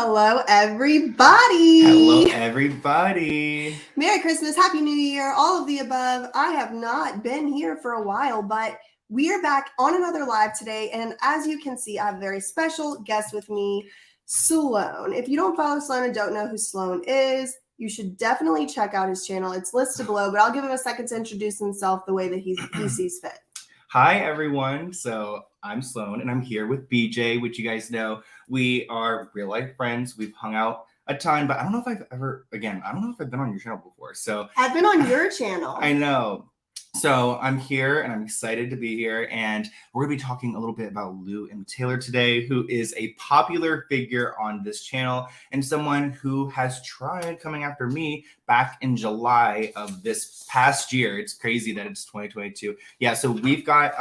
Hello, everybody. Hello, everybody. Merry Christmas, Happy New Year, all of the above. I have not been here for a while, but we are back on another live today. And as you can see, I have a very special guest with me, Sloan. If you don't follow Sloan and don't know who Sloan is, you should definitely check out his channel. It's listed below, but I'll give him a second to introduce himself the way that he sees fit. Hi, everyone. So I'm Sloan, and I'm here with BJ, which you guys know. We are real life friends. We've hung out a ton, but I don't know if I've been on your channel before. So I've been on your channel. I know. So I'm here, and I'm excited to be here, and we're going to be talking a little bit about Lou M. Taylor today, who is a popular figure on this channel and someone who has tried coming after me back in July of this past year. It's crazy that it's 2022. Yeah, so we've got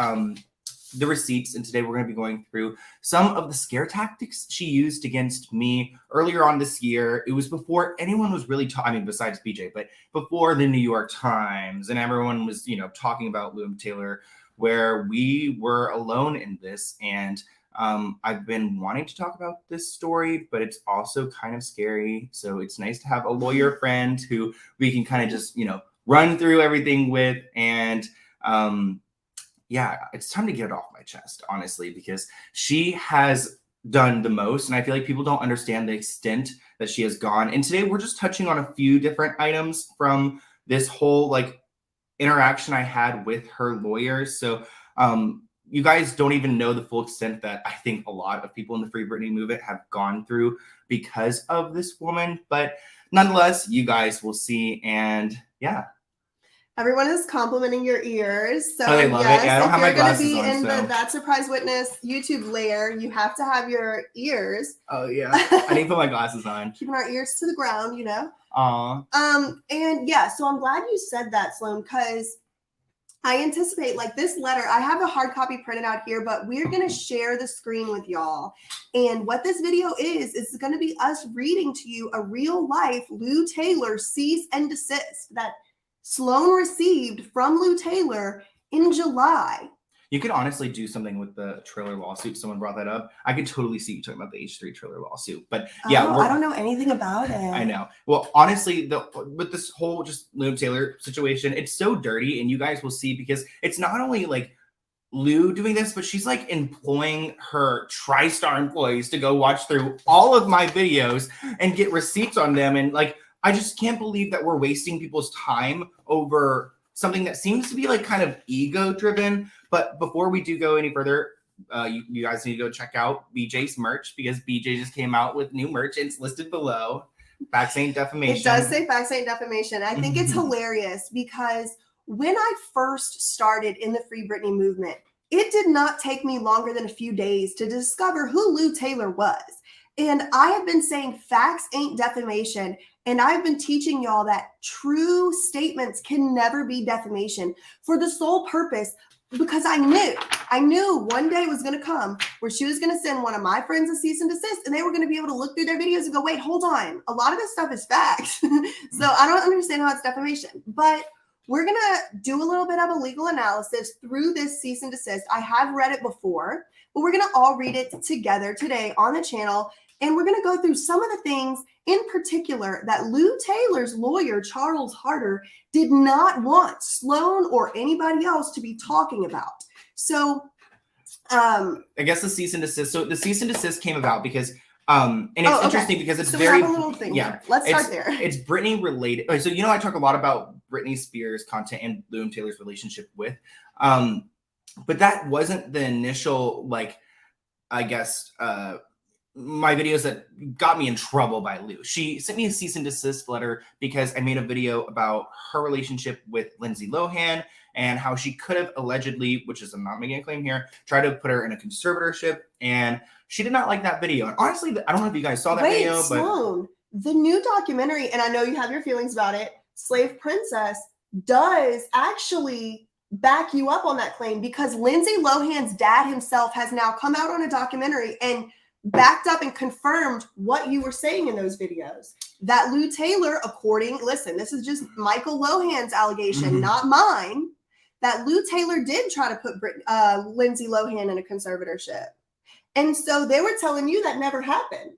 the receipts, and today we're going to be going through some of the scare tactics she used against me earlier on this year. It was before anyone was really besides BJ, but before the New York Times and everyone was, talking about Lou M. Taylor, where we were alone in this. And I've been wanting to talk about this story, but it's also kind of scary. So it's nice to have a lawyer friend who we can kind of just, run through everything with. And yeah, it's time to get it off my chest, honestly, because she has done the most. And I feel like people don't understand the extent that she has gone. And today we're just touching on a few different items from this whole interaction I had with her lawyers. So you guys don't even know the full extent that I think a lot of people in the Free Britney movement have gone through because of this woman. But nonetheless, you guys will see. And yeah. Everyone is complimenting your ears. So I love it. Yeah, I don't have my glasses on. If you're going to be in so. That SurpriseWitness YouTube layer, you have to have your ears. Oh, yeah. I need to put my glasses on. Keeping our ears to the ground, Aw. And yeah, so I'm glad you said that, Sloan, because I anticipate this letter. I have a hard copy printed out here, but we're going to share the screen with y'all. And what this video is going to be us reading to you a real life Lou Taylor cease and desist that Sloan received from Lou Taylor in July. You could honestly do something with the Triller lawsuit. Someone brought that up. I could totally see you talking about the H3 Triller lawsuit. But yeah, I don't know anything about it. I know. Well, honestly, with this whole just Lou Taylor situation, it's so dirty, and you guys will see because it's not only Lou doing this, but she's employing her TriStar employees to go watch through all of my videos and get receipts on them. And I just can't believe that we're wasting people's time over something that seems to be kind of ego driven. But before we do go any further, you guys need to go check out BJ's merch because BJ just came out with new merch. It's listed below. Facts ain't defamation. It does say facts ain't defamation. I think it's hilarious because when I first started in the Free Britney movement, it did not take me longer than a few days to discover who Lou Taylor was. And I have been saying facts ain't defamation. And I've been teaching y'all that true statements can never be defamation for the sole purpose, because I knew one day was going to come where she was going to send one of my friends a cease and desist, and they were going to be able to look through their videos and go, wait, hold on. A lot of this stuff is facts. So I don't understand how it's defamation, but we're going to do a little bit of a legal analysis through this cease and desist. I have read it before, but we're going to all read it together today on the channel. And we're going to go through some of the things in particular that Lou Taylor's lawyer, Charles Harder, did not want Sloan or anybody else to be talking about. So I guess the cease and desist. So the cease and desist came about because and it's interesting because it's we have a little thing here. Let's start there. It's Britney related. So I talk a lot about Britney Spears content and Lou M. Taylor's relationship with. But that wasn't the initial my videos that got me in trouble by Lou. She sent me a cease and desist letter because I made a video about her relationship with Lindsay Lohan and how she could have allegedly, which is I'm not making a claim here, tried to put her in a conservatorship, and she did not like that video. And honestly, I don't know if you guys saw that video, but Sloan, the new documentary, and I know you have your feelings about it, Slave Princess, does actually back you up on that claim because Lindsay Lohan's dad himself has now come out on a documentary and backed up and confirmed what you were saying in those videos. That Lou Taylor, listen, this is just Michael Lohan's allegation, not mine, that Lou Taylor did try to put Lindsay Lohan in a conservatorship. And so they were telling you that never happened.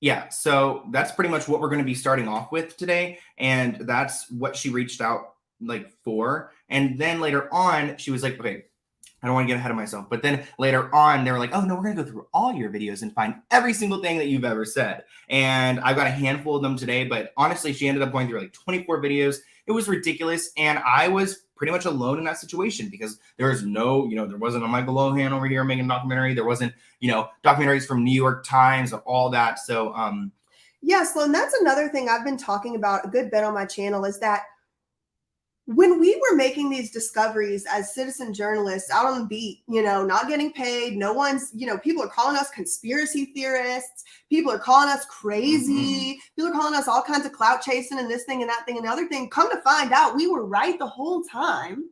Yeah, so that's pretty much what we're going to be starting off with today, and that's what she reached out like for. And then later on, she was like, "Okay, I don't want to get ahead of myself." But then later on, they were like, "Oh no, we're going to go through all your videos and find every single thing that you've ever said." And I've got a handful of them today, but honestly, she ended up going through like 24 videos. It was ridiculous, and I was pretty much alone in that situation because there was no, there wasn't a Michael Lohan over here making a documentary. There wasn't, documentaries from New York Times or all that. So, yeah, Sloan, that's another thing I've been talking about a good bit on my channel is that when we were making these discoveries as citizen journalists out on the beat, not getting paid, no one's, people are calling us conspiracy theorists. People are calling us crazy. People are calling us all kinds of clout chasing and this thing and that thing and the other thing. Come to find out, we were right the whole time.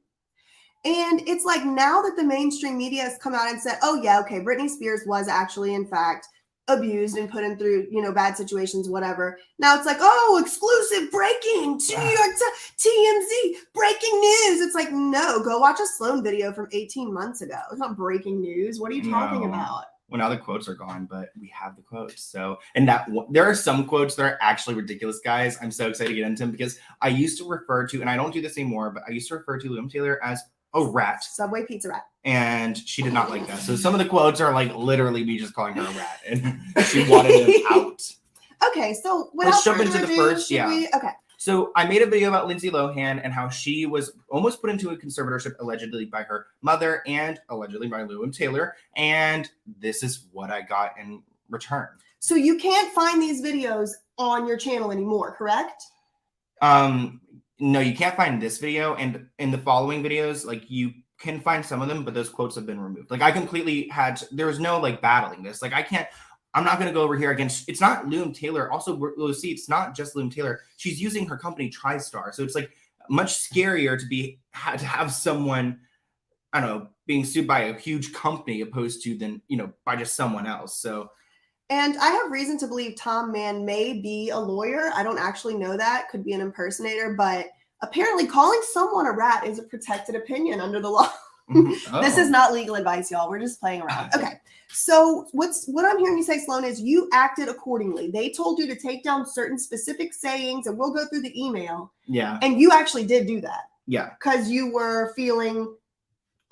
And it's like now that the mainstream media has come out and said, oh, yeah, okay, Britney Spears was actually, in fact, abused and put in through, bad situations, whatever. Now it's like, oh, exclusive breaking, New York TMZ, breaking news. It's like, no, go watch a Sloan video from 18 months ago. It's not breaking news. What are you talking about? Well, now the quotes are gone, but we have the quotes. So, and there are some quotes that are actually ridiculous, guys. I'm so excited to get into them because I used to refer to, and I don't do this anymore, but I used to refer to Liam Taylor as a rat. Subway pizza rat. And she did not like that. So some of the quotes are like literally me just calling her a rat, and she wanted him out. Okay, so let's jump into the first. Okay. So I made a video about Lindsay Lohan and how she was almost put into a conservatorship allegedly by her mother and allegedly by Liam Taylor. And this is what I got in return. So you can't find these videos on your channel anymore, correct? No, you can't find this video. And in the following videos, like you can find some of them, but those quotes have been removed. Like I completely there was no like battling this. Like I'm not going to go over here against, it's not Liam Taylor. Also, we'll see, it's not just Liam Taylor. She's using her company TriStar. So it's like much scarier to have someone, I don't know, being sued by a huge company opposed to than, by just someone else. So. And I have reason to believe Tom Mann may be a lawyer. I don't actually know that. Could be an impersonator, but apparently calling someone a rat is a protected opinion under the law. Oh. This is not legal advice, y'all. We're just playing around. Okay. So what I'm hearing you say, Sloan, is you acted accordingly. They told you to take down certain specific sayings, and we'll go through the email. Yeah. And you actually did do that. Yeah. Because you were feeling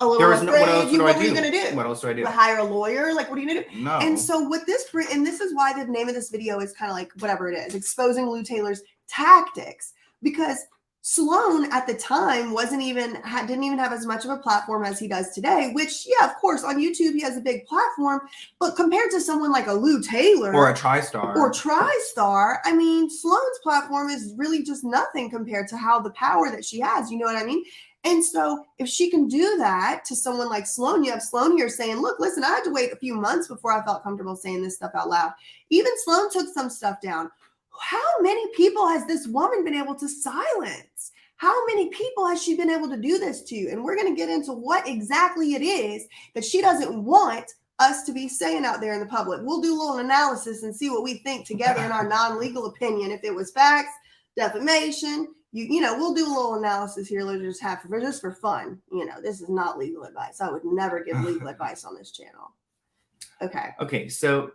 a little afraid. What were you going to do? What else do I do? Hire a lawyer? Like, what are you going to do? No. And so with this, and this is why the name of this video is kind of like whatever it is, exposing Lou Taylor's tactics. Because Sloan at the time didn't even have as much of a platform as he does today, which, yeah, of course, on YouTube, he has a big platform. But compared to someone like a Lou Taylor or a TriStar, I mean, Sloan's platform is really just nothing compared to how the power that she has. You know what I mean? And so if she can do that to someone like Sloan, you have Sloan here saying, look, listen, I had to wait a few months before I felt comfortable saying this stuff out loud. Even Sloan took some stuff down. How many people has this woman been able to silence? How many people has she been able to do this to? And we're going to get into what exactly it is that she doesn't want us to be saying out there in the public. We'll do a little analysis and see what we think together in our non-legal opinion. If it was facts, defamation, we'll do a little analysis here. Let's just for fun. This is not legal advice. I would never give legal advice on this channel. Okay. Okay. So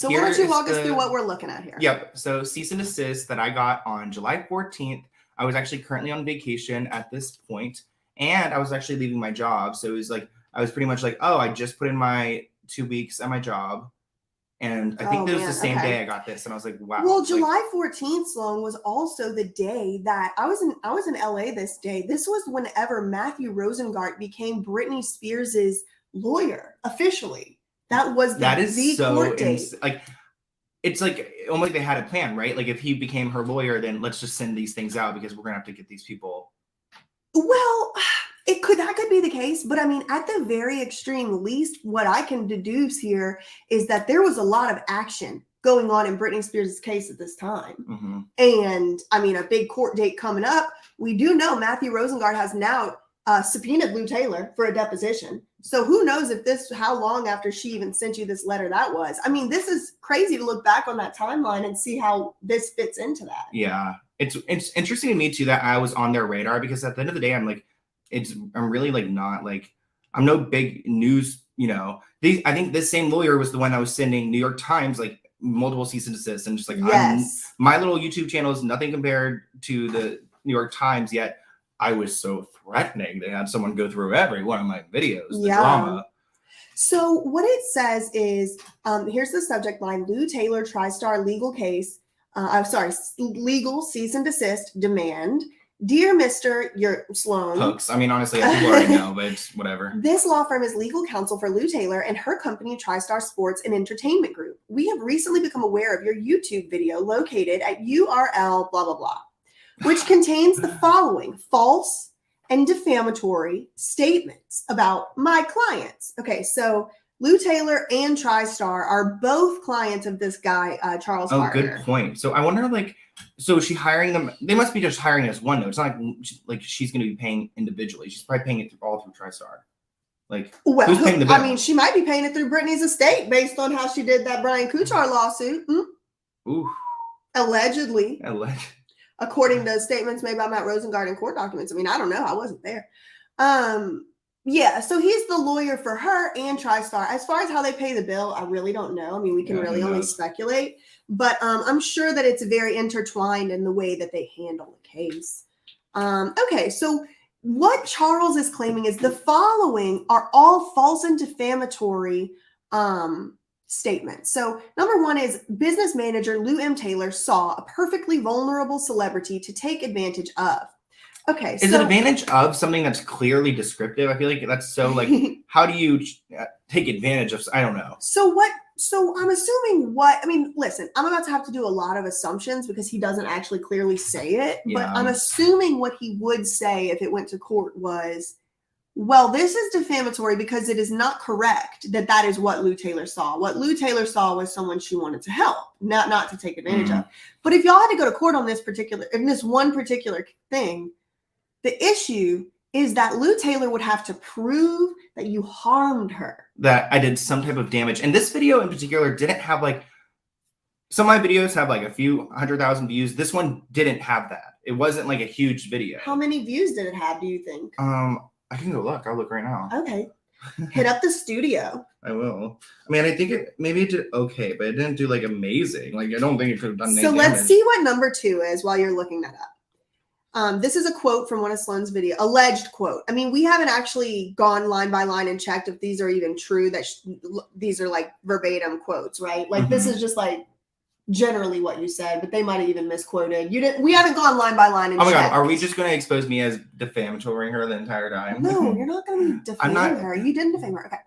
why don't you walk us through what we're looking at here? Yep. So cease and desist that I got on July 14th. I was actually currently on vacation at this point, and I was actually leaving my job. So it was like, I was pretty much like, oh, I just put in my 2 weeks at my job. And I think it was the same day I got this. And I was like, wow. Well, July 14th, Sloan, was also the day that I was in LA this day. This was whenever Matthew Rosengart became Britney Spears's lawyer officially. That was the court date. It's like almost like they had a plan, right? Like if he became her lawyer, then let's just send these things out because we're gonna have to get these people. Well, that could be the case, but I mean, at the very extreme least, what I can deduce here is that there was a lot of action going on in Britney Spears' case at this time. Mm-hmm. And I mean, a big court date coming up. We do know Matthew Rosengart has now subpoenaed Lou Taylor for a deposition. So who knows how long after she even sent you this letter that was. I mean, this is crazy to look back on that timeline and see how this fits into that. Yeah. It's interesting to me too that I was on their radar because at the end of the day, I'm like, I'm really like not like, I'm no big news, I think this same lawyer was the one that was sending New York Times like multiple cease and desist, and just like Yes. my little YouTube channel is nothing compared to the New York Times, yet I was so threatening to have someone go through every one of my videos. The drama. So what it says is, here's the subject line: Lou Taylor TriStar legal case. Legal cease and desist demand. Dear Mr. Sloan. Hooks. I mean, honestly, I people already know, but whatever. This law firm is legal counsel for Lou Taylor and her company, TriStar Sports and Entertainment Group. We have recently become aware of your YouTube video located at URL blah, blah, blah, which contains the following false and defamatory statements about my clients. Okay, so Lou Taylor and TriStar are both clients of this guy, Charles Gardner. Good point. So I wonder, like, so is she hiring them? They must be just hiring as one, though. It's not like she's going to be paying individually. She's probably paying it all through TriStar. Like, well, who's paying the bill? I mean, she might be paying it through Britney's estate based on how she did that Brian Kuchar lawsuit. Ooh. Allegedly. According to statements made by Matt Rosengart in court documents. I mean, I don't know. I wasn't there. Yeah, so he's the lawyer for her and TriStar. As far as how they pay the bill, I really don't know. I mean, we can really only speculate. But I'm sure that it's very intertwined in the way that they handle the case. Okay, so what Charles is claiming is the following are all false and defamatory statements. So number one is business manager Lou M. Taylor saw a perfectly vulnerable celebrity to take advantage of. Okay. Is it advantage of something that's clearly descriptive? I feel like that's so like, how do you take advantage of? I don't know. So I'm assuming listen, I'm about to have to do a lot of assumptions because he doesn't actually clearly say it, but I'm assuming what he would say if it went to court was, well, this is defamatory because it is not correct that is what Lou Taylor saw. What Lou Taylor saw was someone she wanted to help, not to take advantage of. But if y'all had to go to court on this one particular thing, the issue is that Lou Taylor would have to prove that you harmed her. That I did some type of damage. And this video in particular didn't have like, some of my videos have like a few 100,000 views. This one didn't have that. It wasn't like a huge video. How many views did it have, do you think? I can go look. I'll look right now. Okay. Hit up the studio. I will. I mean, I think it did okay, but it didn't do like amazing. Like, I don't think it could have done anything. So let's see what number 2 is while you're looking that up. This is a quote from one of Sloan's video, alleged quote. I mean, we haven't actually gone line by line and checked if these are even true, that these are like verbatim quotes, right? Like this is just like generally what you said, but they might have even misquoted. We haven't gone line by line and checked. Oh my God, are we just going to expose me as defamatory her the entire time? No, you're not going to be defaming her. You didn't defame her. Okay.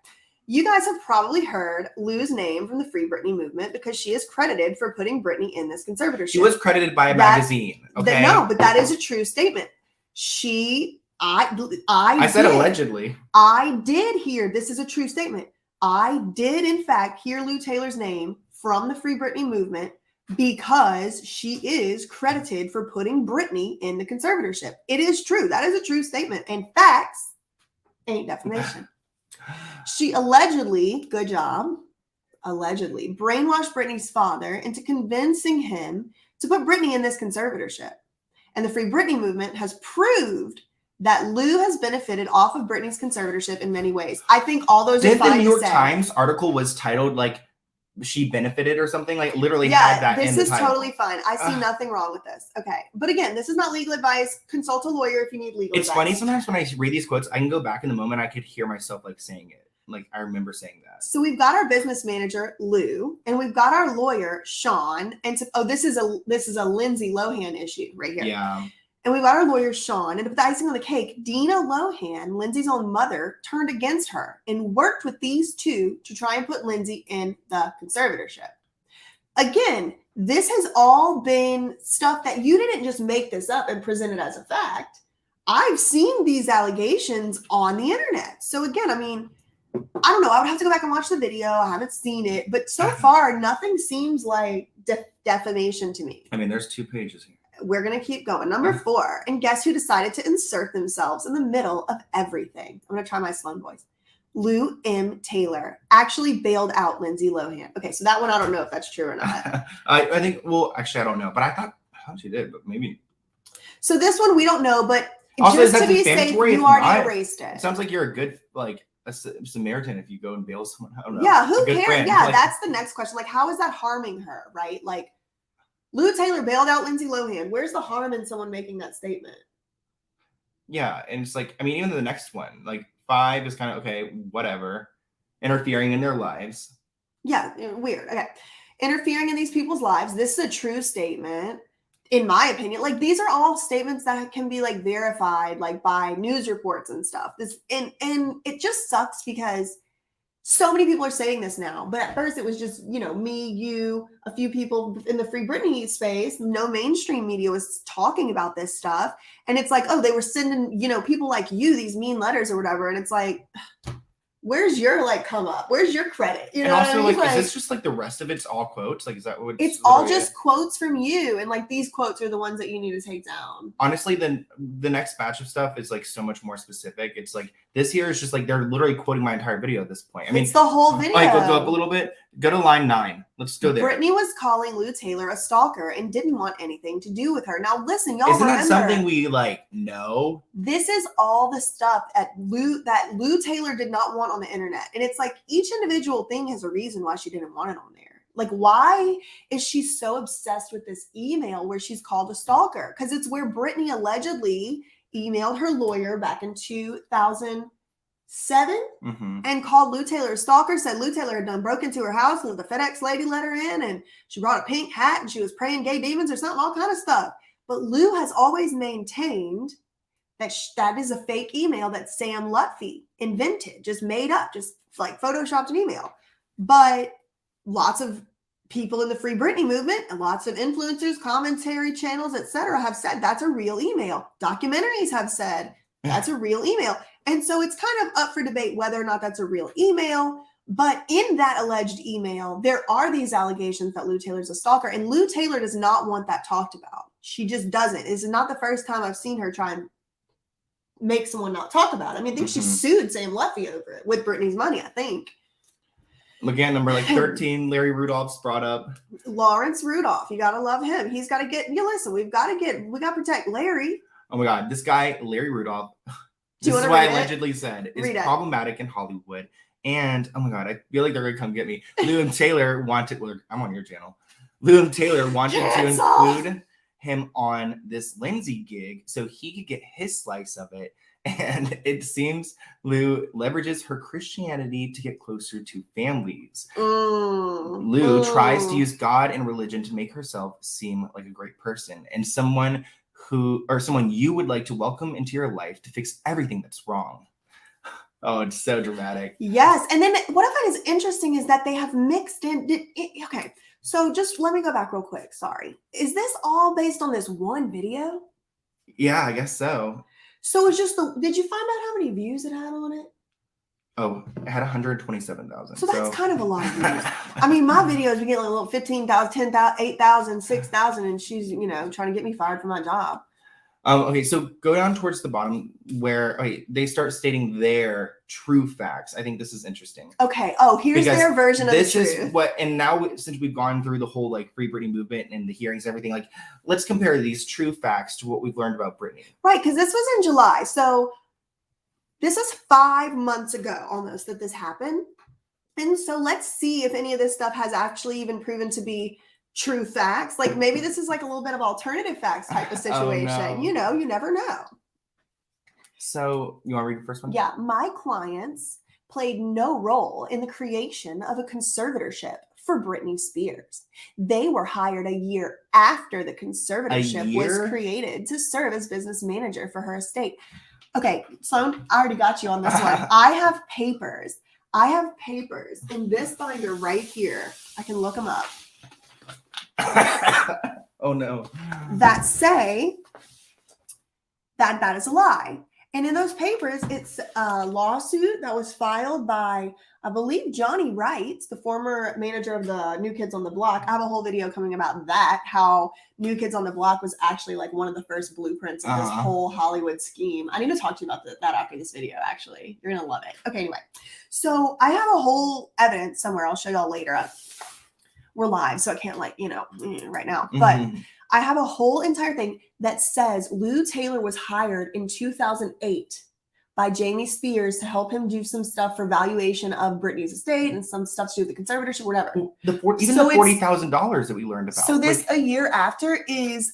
You guys have probably heard Lou's name from the Free Britney movement because she is credited for putting Britney in this conservatorship. She was credited by a magazine. Okay. No, but that is a true statement. I said allegedly. I did hear, this is a true statement. I did, in fact, hear Lou Taylor's name from the Free Britney movement because she is credited for putting Britney in the conservatorship. It is true. That is a true statement. And facts ain't defamation. She allegedly, good job, allegedly brainwashed Britney's father into convincing him to put Britney in this conservatorship. And the Free Britney movement has proved that Lou has benefited off of Britney's conservatorship in many ways. I think all those are fine to say. The New York Times article was titled like she benefited or something, like literally had that in the title. This is totally fine. I see nothing wrong with this. Okay. But again, this is not legal advice. Consult a lawyer if you need legal advice. It's funny sometimes when I read these quotes, I can go back in the moment. I could hear myself like saying it. Like I remember saying that. So we've got our business manager, Lou, and we've got our lawyer, Sean. And this is a Lindsay Lohan issue right here. Yeah. And we've got our lawyer, Sean. And to put the icing on the cake, Dina Lohan, Lindsay's own mother, turned against her and worked with these two to try and put Lindsay in the conservatorship. Again, this has all been stuff that you didn't just make this up and present it as a fact. I've seen these allegations on the internet. So again, I mean, I don't know. I would have to go back and watch the video. I haven't seen it. But so far, nothing seems like defamation to me. I mean, there's 2 pages here. We're going to keep going. Number 4. And guess who decided to insert themselves in the middle of everything? I'm going to try my Sloan voice. Lou M. Taylor actually bailed out Lindsay Lohan. Okay, so that one, I don't know if that's true or not. I think, well, actually, I don't know. But I thought she did, but maybe. So this one, we don't know. But also, just to be safe, you already erased it. It sounds like you're a good, like, a Samaritan if you go and bail someone out. Yeah, who A good cares? friend. Yeah, Like, that's the next question. Like, how is that harming her, right? Like, Lou Taylor bailed out Lindsay Lohan. Where's the harm in someone making that statement? yeah, and it's like, I mean, even the next one, like 5 is kind of okay, whatever, interfering in their lives. Yeah, weird. Okay. Interfering in these people's lives. This is a true statement, in my opinion. Like, these are all statements that can be like verified, like by news reports and stuff. And it just sucks because so many people are saying this now. But at first it was just, me, you, a few people in the Free Britney space. No mainstream media was talking about this stuff. And it's like, oh, they were sending, people like you these mean letters or whatever. And it's like, where's your come up? Where's your credit? You know, and also, what I mean? is this just like the rest of it's all quotes? Like, is that what it's all just quotes from you, and these quotes are the ones that you need to take down. Honestly, then the next batch of stuff is like so much more specific. It's like this here is just like they're literally quoting my entire video at this point. I mean, it's the whole video. Like, go up a little bit. Go to line 9. Let's go there. Britney was calling Lou Taylor a stalker and didn't want anything to do with her. Now, listen, y'all. Isn't that something we know? This is all the stuff that Lou Taylor did not want on the internet, and it's like each individual thing has a reason why she didn't want it on there. Like, why is she so obsessed with this email where she's called a stalker? Because it's where Britney allegedly emailed her lawyer back in 2007 and called Lou Taylor a stalker, said Lou Taylor had done broke into her house and the FedEx lady let her in and she brought a pink hat and she was praying gay demons or something, all kind of stuff. But Lou has always maintained that that is a fake email that Sam Lutfi invented, just made up, just like photoshopped an email. But lots of people in the Free Britney movement and lots of influencers, commentary channels, etc., have said that's a real email. Documentaries have said that's a real email. And so it's kind of up for debate whether or not that's a real email. But in that alleged email, there are these allegations that Lou Taylor's a stalker, and Lou Taylor does not want that talked about. She just doesn't. This is not the first time I've seen her try and make someone not talk about it. I mean, I think she sued Sam Lutfi over it with Britney's money, I think. Look at number 13, Larry Rudolph's brought up. Lawrence Rudolph. You got to love him. He's got to get, listen, we got to protect Larry. Oh my God. This guy, Larry Rudolph, this is what I allegedly said, is problematic in Hollywood. And oh my God, I feel like they're going to come get me. Lou and Taylor wanted, I'm on your channel. Lou and Taylor wanted to include him on this Lindsay gig so he could get his slice of it. And it seems Lou leverages her Christianity to get closer to families. Lou tries to use God and religion to make herself seem like a great person and someone you would like to welcome into your life to fix everything that's wrong. Oh, it's so dramatic. Yes. And then what I find is interesting is that they have mixed in. Okay. So just let me go back real quick. Sorry. Is this all based on this one video? Yeah, I guess so. So it's just did you find out how many views it had on it? Oh, it had 127,000. So that's kind of a lot of views. I mean, my videos, we get like a little 15,000, 10,000, 8,000, 6,000, and she's, trying to get me fired from my job. Okay, so go down towards the bottom where they start stating their true facts. I think this is interesting. Okay. Oh, here's their version of the truth. This is what, and now since we've gone through the whole Free Britney movement and the hearings and everything, let's compare these true facts to what we've learned about Britney. Right, because this was in July. So this is 5 months ago almost that this happened. And so let's see if any of this stuff has actually even proven to be true facts. Maybe this is a little bit of alternative facts type of situation. Oh, no. You never know. So you want to read the first one? Yeah. My clients played no role in the creation of a conservatorship for Britney Spears. They were hired a year after the conservatorship was created to serve as business manager for her estate. Okay, Sloan, I already got you on this one. I have papers in this binder right here. I can look them up. Oh no. That say that is a lie. And in those papers, it's a lawsuit that was filed by, I believe, Johnny Wright, the former manager of the New Kids on the Block. I have a whole video coming about that, how New Kids on the Block was actually one of the first blueprints of this whole Hollywood scheme. I need to talk to you about that after this video, actually. You're going to love it. Okay, anyway. So I have a whole evidence somewhere. I'll show y'all later. We're live, so I can't right now. But I have a whole entire thing that says Lou Taylor was hired in 2008 by Jamie Spears to help him do some stuff for valuation of Britney's estate and some stuff to do with the conservatorship, whatever. Well, even the $40,000 that we learned about. So this a year after is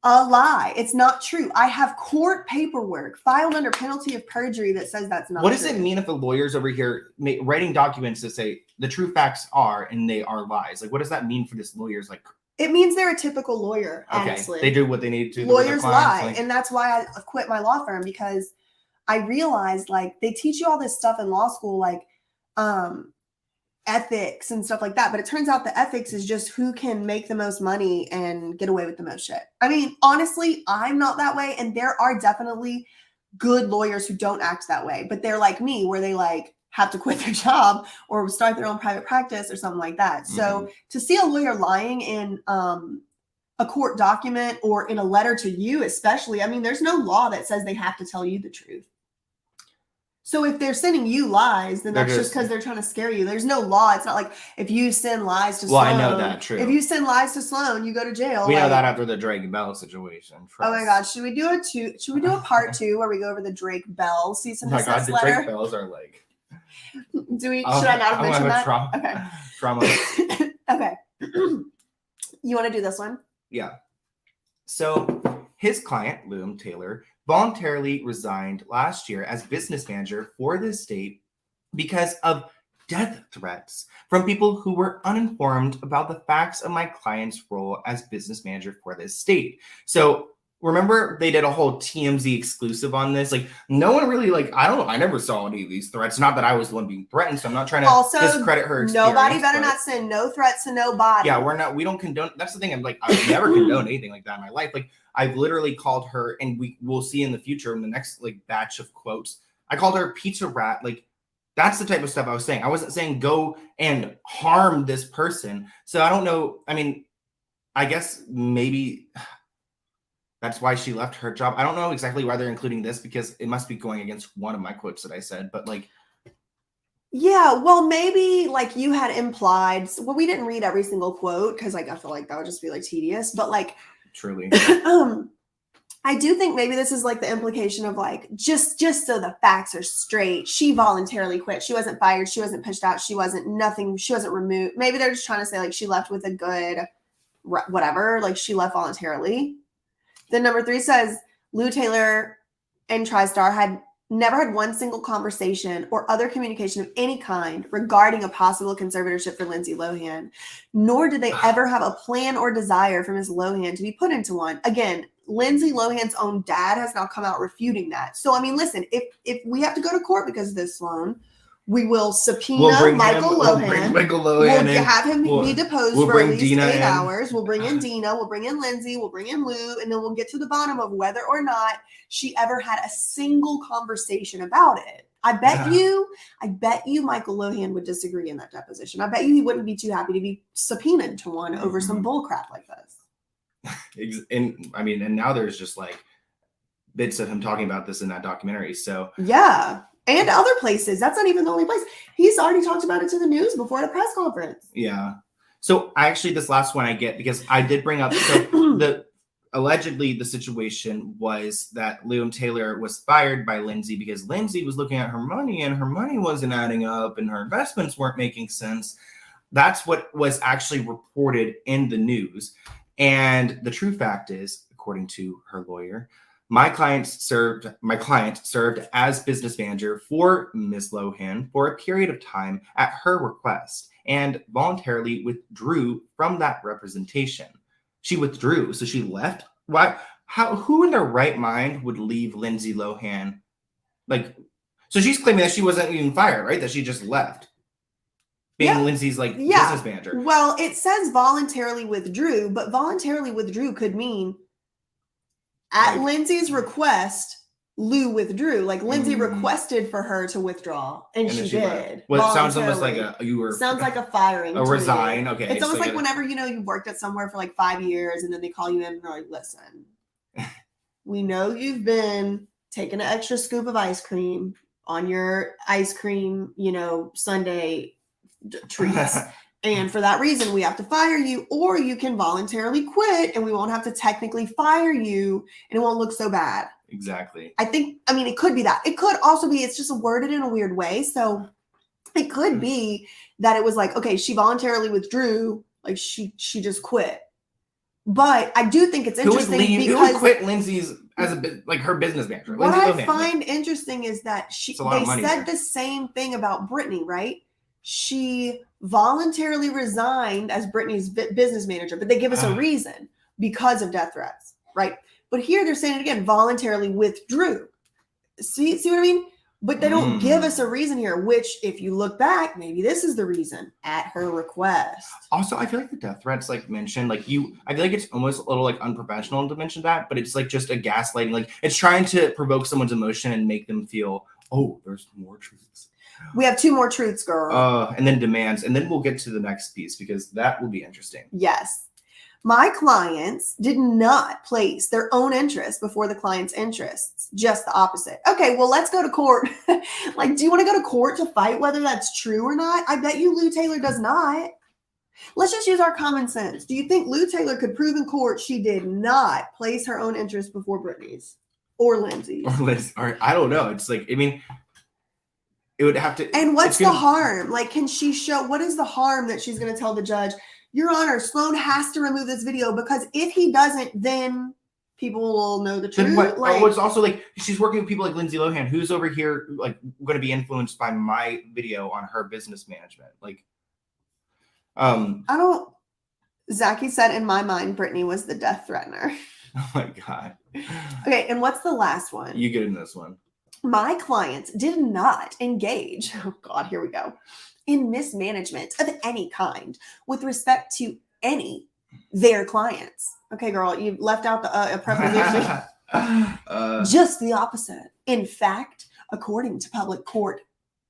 a lie. It's not true. I have court paperwork filed under penalty of perjury that says that's not What true. does it mean if a lawyer's over here writing documents that say the true facts are and they are lies? Like, what does that mean for this lawyer's like? It means they're a typical lawyer, Okay, honestly. they do what they need to. Lawyers lie. And that's why I quit my law firm, because I realized like they teach you all this stuff in law school, like ethics and stuff like that. But it turns out the ethics is just who can make the most money and get away with the most shit. I mean, honestly, I'm not that way. And there are definitely good lawyers who don't act that way, but they're like me, where they like have to quit their job or start their own private practice or something like that. So to see a lawyer lying in a court document or in a letter to you, especially, I mean, there's no law that says they have to tell you the truth. So if they're sending you lies, then that's just because they're trying to scare you. There's no law. It's not like if you send lies to Sloan. Well, I know that, true. If you send lies to Sloan, you go to jail. We know that after the Drake Bell situation. Oh my God, should we do a part 2 where we go over the Drake Bell cease and desist letter? The Drake Bells are like. Should I not have mentioned that? Okay. Trauma. Okay. You want to do this one? Yeah. So his client, Lou Taylor, voluntarily resigned last year as business manager for the estate because of death threats from people who were uninformed about the facts of my client's role as business manager for the estate. So remember they did a whole TMZ exclusive on this? Like no one really I never saw any of these threats. Not that I was the one being threatened, so I'm not trying to discredit her experience. Nobody better not send no threats to nobody. Yeah, we don't condone. That's the thing. I'm like, I've never condoned anything like that in my life. Like I've literally called her, and we'll see in the future in the next like batch of quotes, I called her a pizza rat. Like that's the type of stuff I was saying. I wasn't saying go and harm this person. So I don't know. I mean, I guess maybe that's why she left her job. I don't know exactly why they're including this, because it must be going against one of my quotes that I said, but like. Yeah, well, maybe like you had implied. Well, we didn't read every single quote because like I feel like that would just be like tedious. But like, truly, I do think maybe this is like the implication of like just so the facts are straight. She voluntarily quit. She wasn't fired. She wasn't pushed out. She wasn't nothing. She wasn't removed. Maybe they're just trying to say like she left with a good whatever. Like she left voluntarily. Then number 3 says Lou Taylor and TriStar had never had one single conversation or other communication of any kind regarding a possible conservatorship for Lindsay Lohan, nor did they ever have a plan or desire for Ms. Lohan to be put into one. Again, Lindsay Lohan's own dad has now come out refuting that. So, I mean, listen, if we have to go to court because of this, Sloan, we will subpoena Michael Lohan. We'll have him be deposed for at least 8 hours. We'll bring in Dina. We'll bring in Lindsay. We'll bring in Lou. And then we'll get to the bottom of whether or not she ever had a single conversation about it. I bet you Michael Lohan would disagree in that deposition. I bet you he wouldn't be too happy to be subpoenaed to one over some bull crap like this. And I mean, and now there's just like bits of him talking about this in that documentary. So yeah. And other places. That's not even the only place. He's already talked about it to the news before at a press conference. Yeah. So actually this last one I get because I did bring up, so allegedly the situation was that Lou Taylor was fired by Lindsay because Lindsay was looking at her money and her money wasn't adding up and her investments weren't making sense. That's what was actually reported in the news. And the true fact is, according to her lawyer, my client served as business manager for Ms. Lohan for a period of time at her request and voluntarily withdrew from that representation. She withdrew, so she left. Why? Who in their right mind would leave Lindsay Lohan? Like, so she's claiming that she wasn't even fired, right? That she just left. Being Lindsay's business manager. Well, it says voluntarily withdrew, but voluntarily withdrew could mean at Lindsay's request, Lou withdrew. Like Lindsay requested for her to withdraw, and she did. Well, it sounds almost like sounds like a firing. A resign. Okay. It's almost like whenever you've worked at somewhere for like 5 years, and then they call you in and they're like, "Listen, we know you've been taking an extra scoop of ice cream on your ice cream, sundae treats." And for that reason, we have to fire you, or you can voluntarily quit and we won't have to technically fire you and it won't look so bad. Exactly. I mean, it could be that. It could also be it's just worded in a weird way. So it could be that it was like, okay, she voluntarily withdrew, like she just quit. But I do think it's interesting because who would quit Lindsay's as her business manager. What Lindsay I find interesting is that they said the same thing about Brittany, right? She voluntarily resigned as Brittany's business manager, but they give us a reason because of death threats, right? But here they're saying it again, voluntarily withdrew. See what I mean? But they don't give us a reason here, which if you look back, maybe this is the reason at her request. Also, I feel like the death threats mentioned, I feel like it's almost a little unprofessional to mention that, but it's just a gaslighting. It's trying to provoke someone's emotion and make them feel, oh, there's more truths. We have 2 more truths, girl. And then demands. And then we'll get to the next piece because that will be interesting. Yes. My clients did not place their own interests before the client's interests, just the opposite. Okay, well, let's go to court. Do you want to go to court to fight whether that's true or not? I bet you Lou Taylor does not. Let's just use our common sense. Do you think Lou Taylor could prove in court she did not place her own interests before Brittany's or Lindsay's? Or I don't know. It's it would have to. And what's the harm? Can she show, what is the harm that she's going to tell the judge? Your Honor, Sloan has to remove this video because if he doesn't, then people will know the truth. It's also she's working with people like Lindsay Lohan, who's over here going to be influenced by my video on her business management. Zachy said in my mind, Brittany was the death threatener. Oh my God. Okay, and what's the last one? You get in this one. My clients did not engage. Oh God, here we go. In mismanagement of any kind with respect to their clients. Okay, girl, you left out the preposition. Just the opposite. In fact, according to public court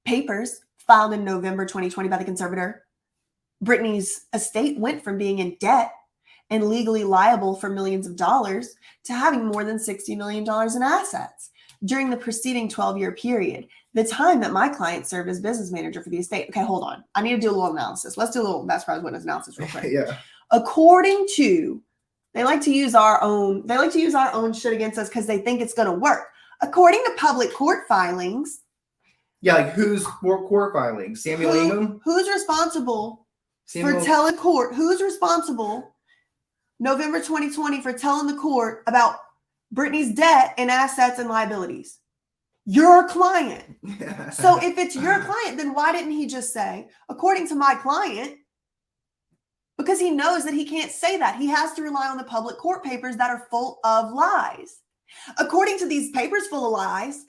papers filed in November 2020 by the conservator, Brittany's estate went from being in debt and legally liable for millions of dollars to having more than $60 million in assets during the preceding 12-year period, the time that my client served as business manager for the estate. Okay, hold on. I need to do a little analysis. Let's do a little SurpriseWitness analysis real quick. Yeah. According to, they like to use our own shit against us because they think it's going to work. According to public court filings. Yeah, who's court filing? Samuel Ingham? Who's responsible for telling court? Who's responsible November 2020 for telling the court about Brittany's debt and assets and liabilities? Your client. So if it's your client, then why didn't he just say, according to my client? Because he knows that he can't say that. He has to rely on the public court papers that are full of lies. According to these papers full of lies,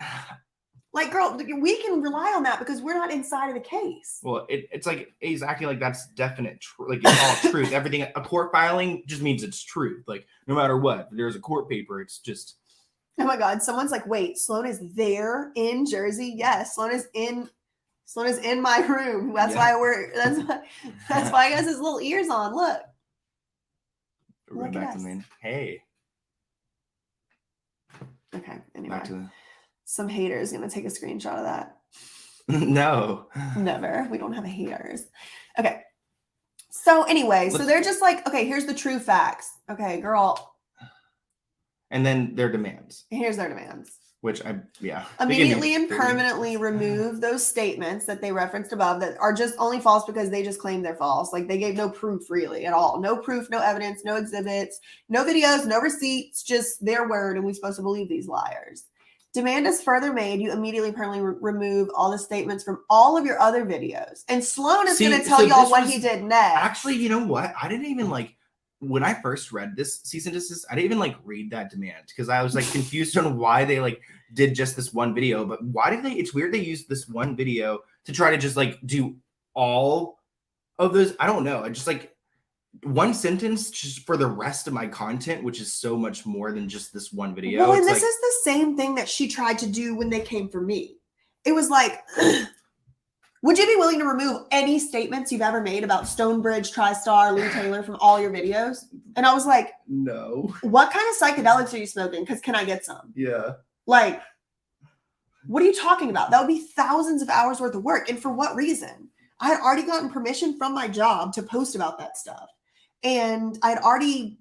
girl, we can rely on that because we're not inside of the case. Well, it's exactly that's definite truth. It's all truth. Everything, a court filing just means it's truth. No matter what, if there's a court paper, it's just. Oh my God. Someone's like, wait, Sloan is there in Jersey? Yes. Sloan is in my room. That's why why he has his little ears on. Look. Right back to me. Hey. Okay. Anyway. Some haters going to take a screenshot of that. No. Never. We don't have haters. Okay. So anyway, so they're just okay, here's the true facts. Okay, girl. And then their demands. Here's their demands. Immediately and permanently remove those statements that they referenced above that are just only false because they just claim they're false. They gave no proof really at all. No proof, no evidence, no exhibits, no videos, no receipts, just their word. And we're supposed to believe these liars. Demand is further made. You immediately permanently remove all the statements from all of your other videos. And Sloan is going to tell y'all what he did next. Actually, you know what? I didn't even when I first read this cease and desist, I didn't even read that demand because I was confused on why they did just this one video. But why did they? It's weird they used this one video to try to just do all of those. I don't know. I just one sentence just for the rest of my content, which is so much more than just this one video. Well, and this is the same thing that she tried to do when they came for me. It was would you be willing to remove any statements you've ever made about Stonebridge, TriStar, Lou Taylor from all your videos? And I was like, no. What kind of psychedelics are you smoking? Because can I get some? Yeah. What are you talking about? That would be thousands of hours worth of work. And for what reason? I had already gotten permission from my job to post about that stuff. And I'd already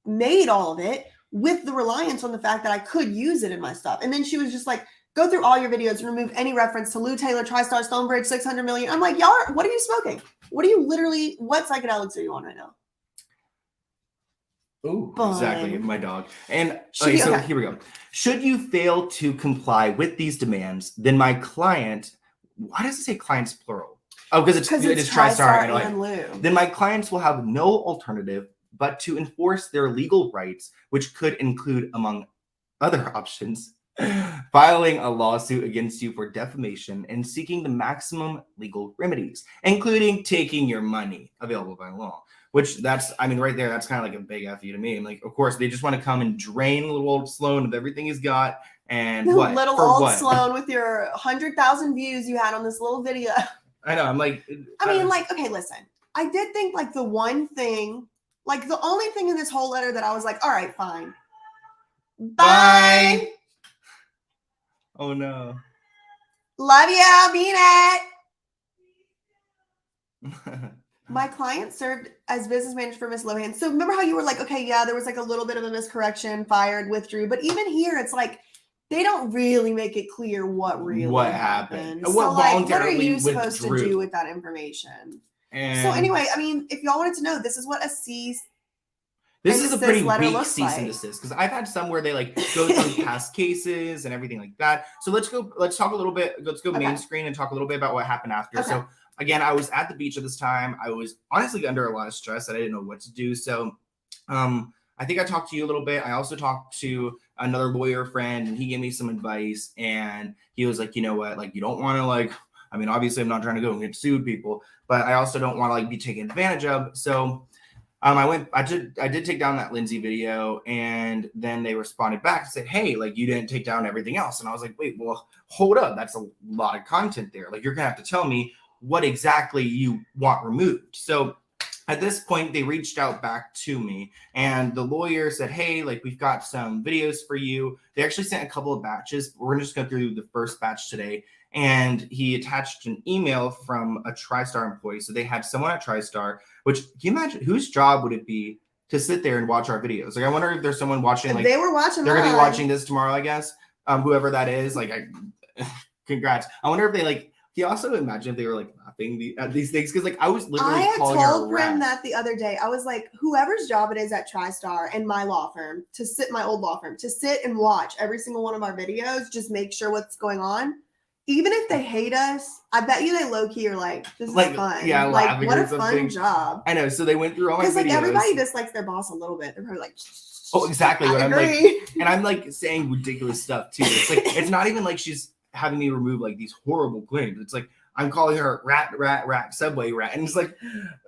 made all of it with the reliance on the fact that I could use it in my stuff. And then she was just like, go through all your videos and remove any reference to Lou Taylor, TriStar, Stonebridge, 600 million. I'm like, what are you smoking? What psychedelics are you on right now? Oh, exactly. My dog. And okay, so here we go. Should you fail to comply with these demands, then my client, why does it say clients plural? Oh, because it's TriStar and Lou. Then my clients will have no alternative but to enforce their legal rights, which could include, among other options, filing a lawsuit against you for defamation and seeking the maximum legal remedies, including taking your money available by law. Which right there, that's kind of like a big F you to me. I'm like, of course, they just want to come and drain little old Sloan of everything he's got. And what? Little old Sloan with your 100,000 views you had on this little video. I know. I'm like, okay, listen. I did think like the one thing, like the only thing in this whole letter that I was like, all right, fine. Bye. Oh no. Love you, beat it. My client served as business manager for Miss Lohan. So remember how you were like, okay, yeah, there was like a little bit of a miscorrection, fired, withdrew. But even here, it's like they don't really make it clear what happened. So what are you supposed to do with that information? And so anyway, I mean, if y'all wanted to know, this is what a cease. This is a pretty weak cease and desist, because I've had some where they like go through past cases and everything like that. So let's talk a little bit. Let's go main screen and talk a little bit about what happened after. Okay. So again, I was at the beach at this time. I was honestly under a lot of stress that I didn't know what to do. So I think I talked to you a little bit. I also talked to another lawyer friend, and he gave me some advice. And he was like, you know what, like you don't want to like, I mean, obviously I'm not trying to go and get sued people, but I also don't want to like be taken advantage of. So I did take down that Lindsay video, and then they responded back and said, hey, like you didn't take down everything else. And I was like, wait, well, hold up. That's a lot of content there. Like you're going to have to tell me what exactly you want removed. So at this point, they reached out back to me, and the lawyer said, hey, like we've got some videos for you. They actually sent a couple of batches. We're just going to go through the first batch today. And he attached an email from a TriStar employee. So they had someone at TriStar, which can you imagine whose job would it be to sit there and watch our videos? Like, I wonder if there's someone watching, like they were watching, they're going to be watching this tomorrow, I guess. Whoever that is, like, congrats. I wonder if they like, can you also imagine if they were like laughing at these things? Because like I was literally calling her a rat. I had told Brim that the other day. I was like, whoever's job it is at TriStar and my law firm my old law firm, to sit and watch every single one of our videos, just make sure what's going on. Even if they hate us, I bet you they low-key are like, this is fun. Yeah, like what a fun job. I know. So they went through all my videos. Because like everybody dislikes their boss a little bit. They're probably like, oh, exactly. I'm like, and I'm like saying ridiculous stuff too. It's like it's not even like she's having me remove like these horrible claims. It's like I'm calling her rat, subway rat, and it's like,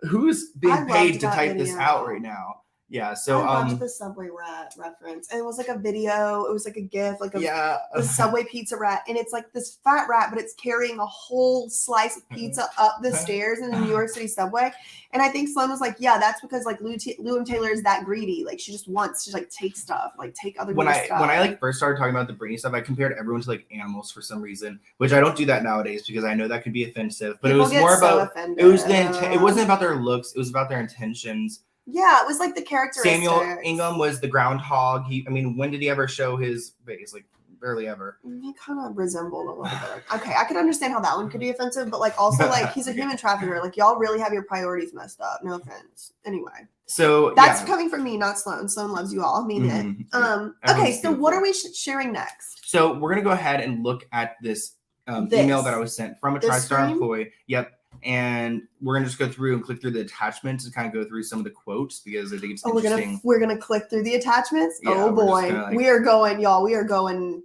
who's being paid to type this out right now? Yeah, so I watched the Subway rat reference, and it was like a video. It was like a GIF, like the Subway pizza rat, and it's like this fat rat, but it's carrying a whole slice of pizza up the stairs in the New York City subway. And I think Sloan was like, "Yeah, that's because like Lou and Taylor is that greedy. Like she just wants to like take stuff, like take other people's stuff." When I like first started talking about the Britney stuff, I compared everyone to like animals for some reason, which I don't do that nowadays because I know that could be offensive. But people it was more about it wasn't about their looks; it was about their intentions. Yeah, it was like the characteristics. Samuel Ingham was the groundhog. When did he ever show his face? Like barely ever. He kind of resembled a little bit. Okay, I can understand how that one could be offensive, but like also like he's a human trafficker. Like y'all really have your priorities messed up. No offense. Anyway. So that's coming from me, not Sloan. Sloan loves you all. I mean it. Okay, so what are we sharing next? So we're gonna go ahead and look at this email that I was sent from a TriStar employee. Yep. And we're gonna just go through and click through the attachments and kind of go through some of the quotes because I think it's interesting. We're gonna click through the attachments. Yeah, oh boy, we are going, y'all. We are going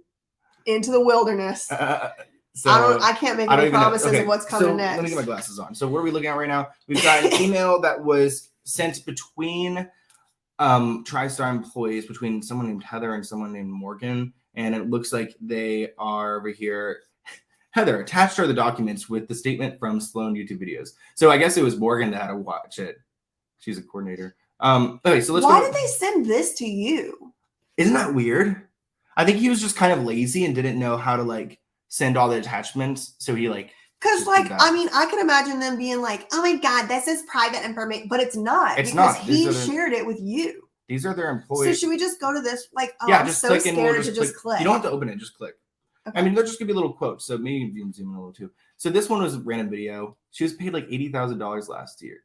into the wilderness. So I can't make any promises of what's coming next. Let me get my glasses on. So what are we looking at right now? We've got an email that was sent between TriStar employees, between someone named Heather and someone named Morgan, and it looks like they are over here. Heather, attached are the documents with the statement from Sloan YouTube videos. So I guess it was Morgan that had to watch it. She's a coordinator. Okay, so Why did they send this to you? Isn't that weird? I think he was just kind of lazy and didn't know how to like send all the attachments. So he like Because, Just like, do that. I mean, I can imagine them being like, oh my God, this is private information. But it's not. It's because not. he shared it with you. These are their So employees. should we just go to this? Like, oh, yeah, I'm just so click and we'll scared to just click. You don't have to open it, just click. Okay. I mean, there's just gonna be little quotes. So maybe you can zoom in a little too. So this one was a random video. She was paid like $80,000 last year.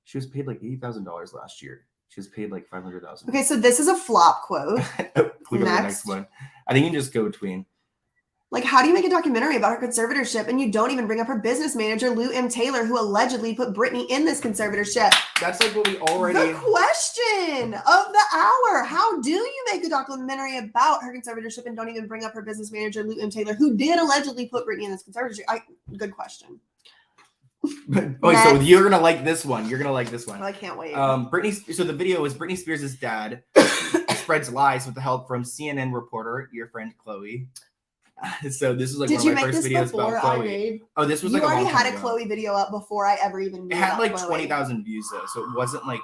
She was paid like $80,000 last year. She was paid like $500,000. Okay, so this is a flop quote. Look at the next one. I think you can just go between. Like, how do you make a documentary about her conservatorship and you don't even bring up her business manager, Lou M. Taylor, who allegedly put Britney in this conservatorship? That's like what we already... The question of the hour. How do you make a documentary about her conservatorship and don't even bring up her business manager, Lou M. Taylor, who did allegedly put Britney in this conservatorship? Good question. So you're going to like this one. You're going to like this one. I can't wait. So the video is Britney Spears' dad spreads lies with the help from CNN reporter, your friend Chloe. So this is like one of my first videos about Chloe. Oh, this was like you already a long had time a ago. Chloe video up before I ever even knew. It had like Chloe. 20,000 views though, so it wasn't like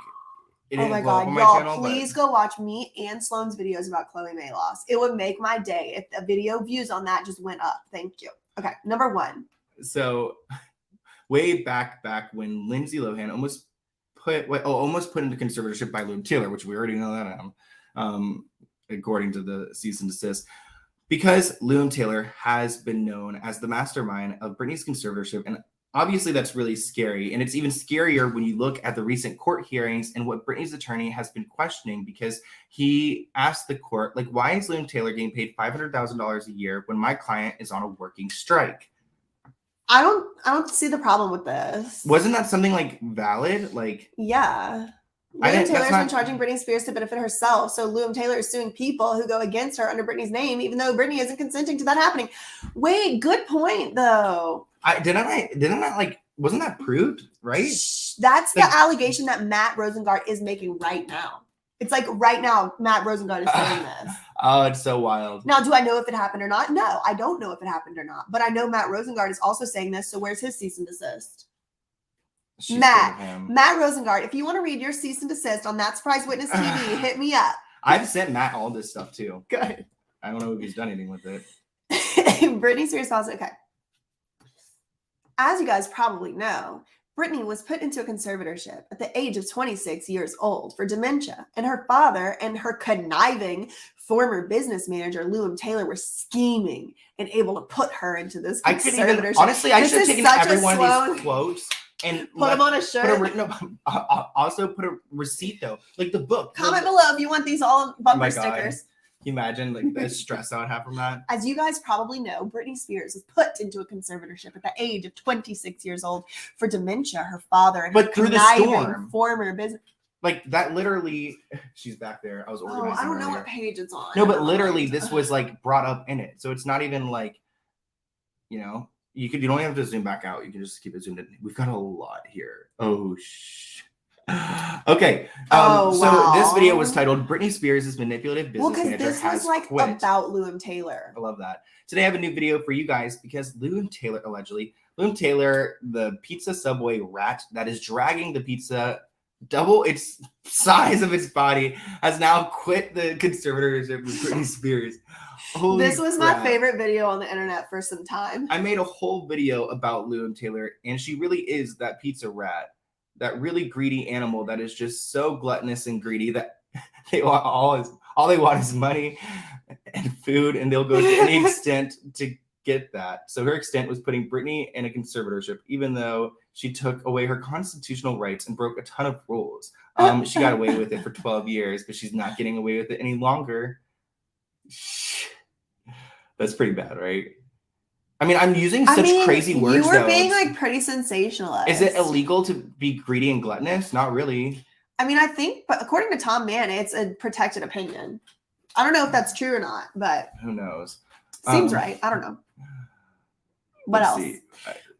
it oh didn't my blow up god, on my y'all! channel, Please go watch me and Sloan's videos about Chloe Mayloss. It would make my day if the video views on that just went up. Thank you. Okay, number one. So way back when Lindsay Lohan almost put into conservatorship by Lou Taylor, which we already know that according to the cease and desist. Because Lou Taylor has been known as the mastermind of Britney's conservatorship, and obviously that's really scary. And it's even scarier when you look at the recent court hearings and what Britney's attorney has been questioning, because he asked the court, like, why is Lou Taylor getting paid $500,000 a year when my client is on a working strike? I don't see the problem with this. Wasn't that something like valid? Like, yeah. Lou Taylor's been charging Britney Spears to benefit herself. So Lou Taylor is suing people who go against her under Britney's name, even though Britney isn't consenting to that happening. Wait, good point wasn't that proved, right? That's like, the allegation that Matt Rosengart is making right now. It's like right now, Matt Rosengart is saying this. Oh, it's so wild. Now, do I know if it happened or not? No, I don't know if it happened or not. But I know Matt Rosengart is also saying this. So where's his cease and desist? Matt Rosengart, if you want to read your cease and desist on that SurpriseWitness TV, hit me up. I've sent Matt all this stuff too. Good. I don't know if he's done anything with it. Britney Spears policy. Okay. As you guys probably know, Britney was put into a conservatorship at the age of 26 years old for dementia, and her father and her conniving former business manager, Lou M. Taylor, were scheming and able to put her into this conservatorship. Honestly, I should have taken every one of these quotes and put them on a shirt. Also put a receipt though, like the book. Comment below if you want these all bumper stickers. Can you imagine like the stress I would have from that? As you guys probably know, Britney Spears was put into a conservatorship at the age of 26 years old for dementia. Her father and her through the storm, former business. Like that literally, she's back there. I was organizing. I don't know what page it's on. No, but literally this was like brought up in it. So it's not even like, you know, you don't have to zoom back out. You can just keep it zoomed in. We've got a lot here. Oh, okay. So this video was titled "Britney Spears' Manipulative Business Manager Has Quit." This was like about Lou M. Taylor. I love that. Today I have a new video for you guys because Lou M. Taylor, the pizza Subway rat that is dragging the pizza double its size of its body, has now quit the conservatorship with Britney Spears. This was my favorite video on the internet for some time. I made a whole video about Lou M. Taylor, and she really is that pizza rat. That really greedy animal that is just so gluttonous and greedy that they want all they want is money and food, and they'll go to any extent to get that. So her extent was putting Britney in a conservatorship, even though she took away her constitutional rights and broke a ton of rules. She got away with it for 12 years, but she's not getting away with it any longer. That's pretty bad, right? I mean, I'm using such crazy words. You were being like pretty sensationalist. Is it illegal to be greedy and gluttonous? Not really. I mean, I think, but according to Tom Mann, it's a protected opinion. I don't know if that's true or not, but who knows? Seems right. I don't know. What else?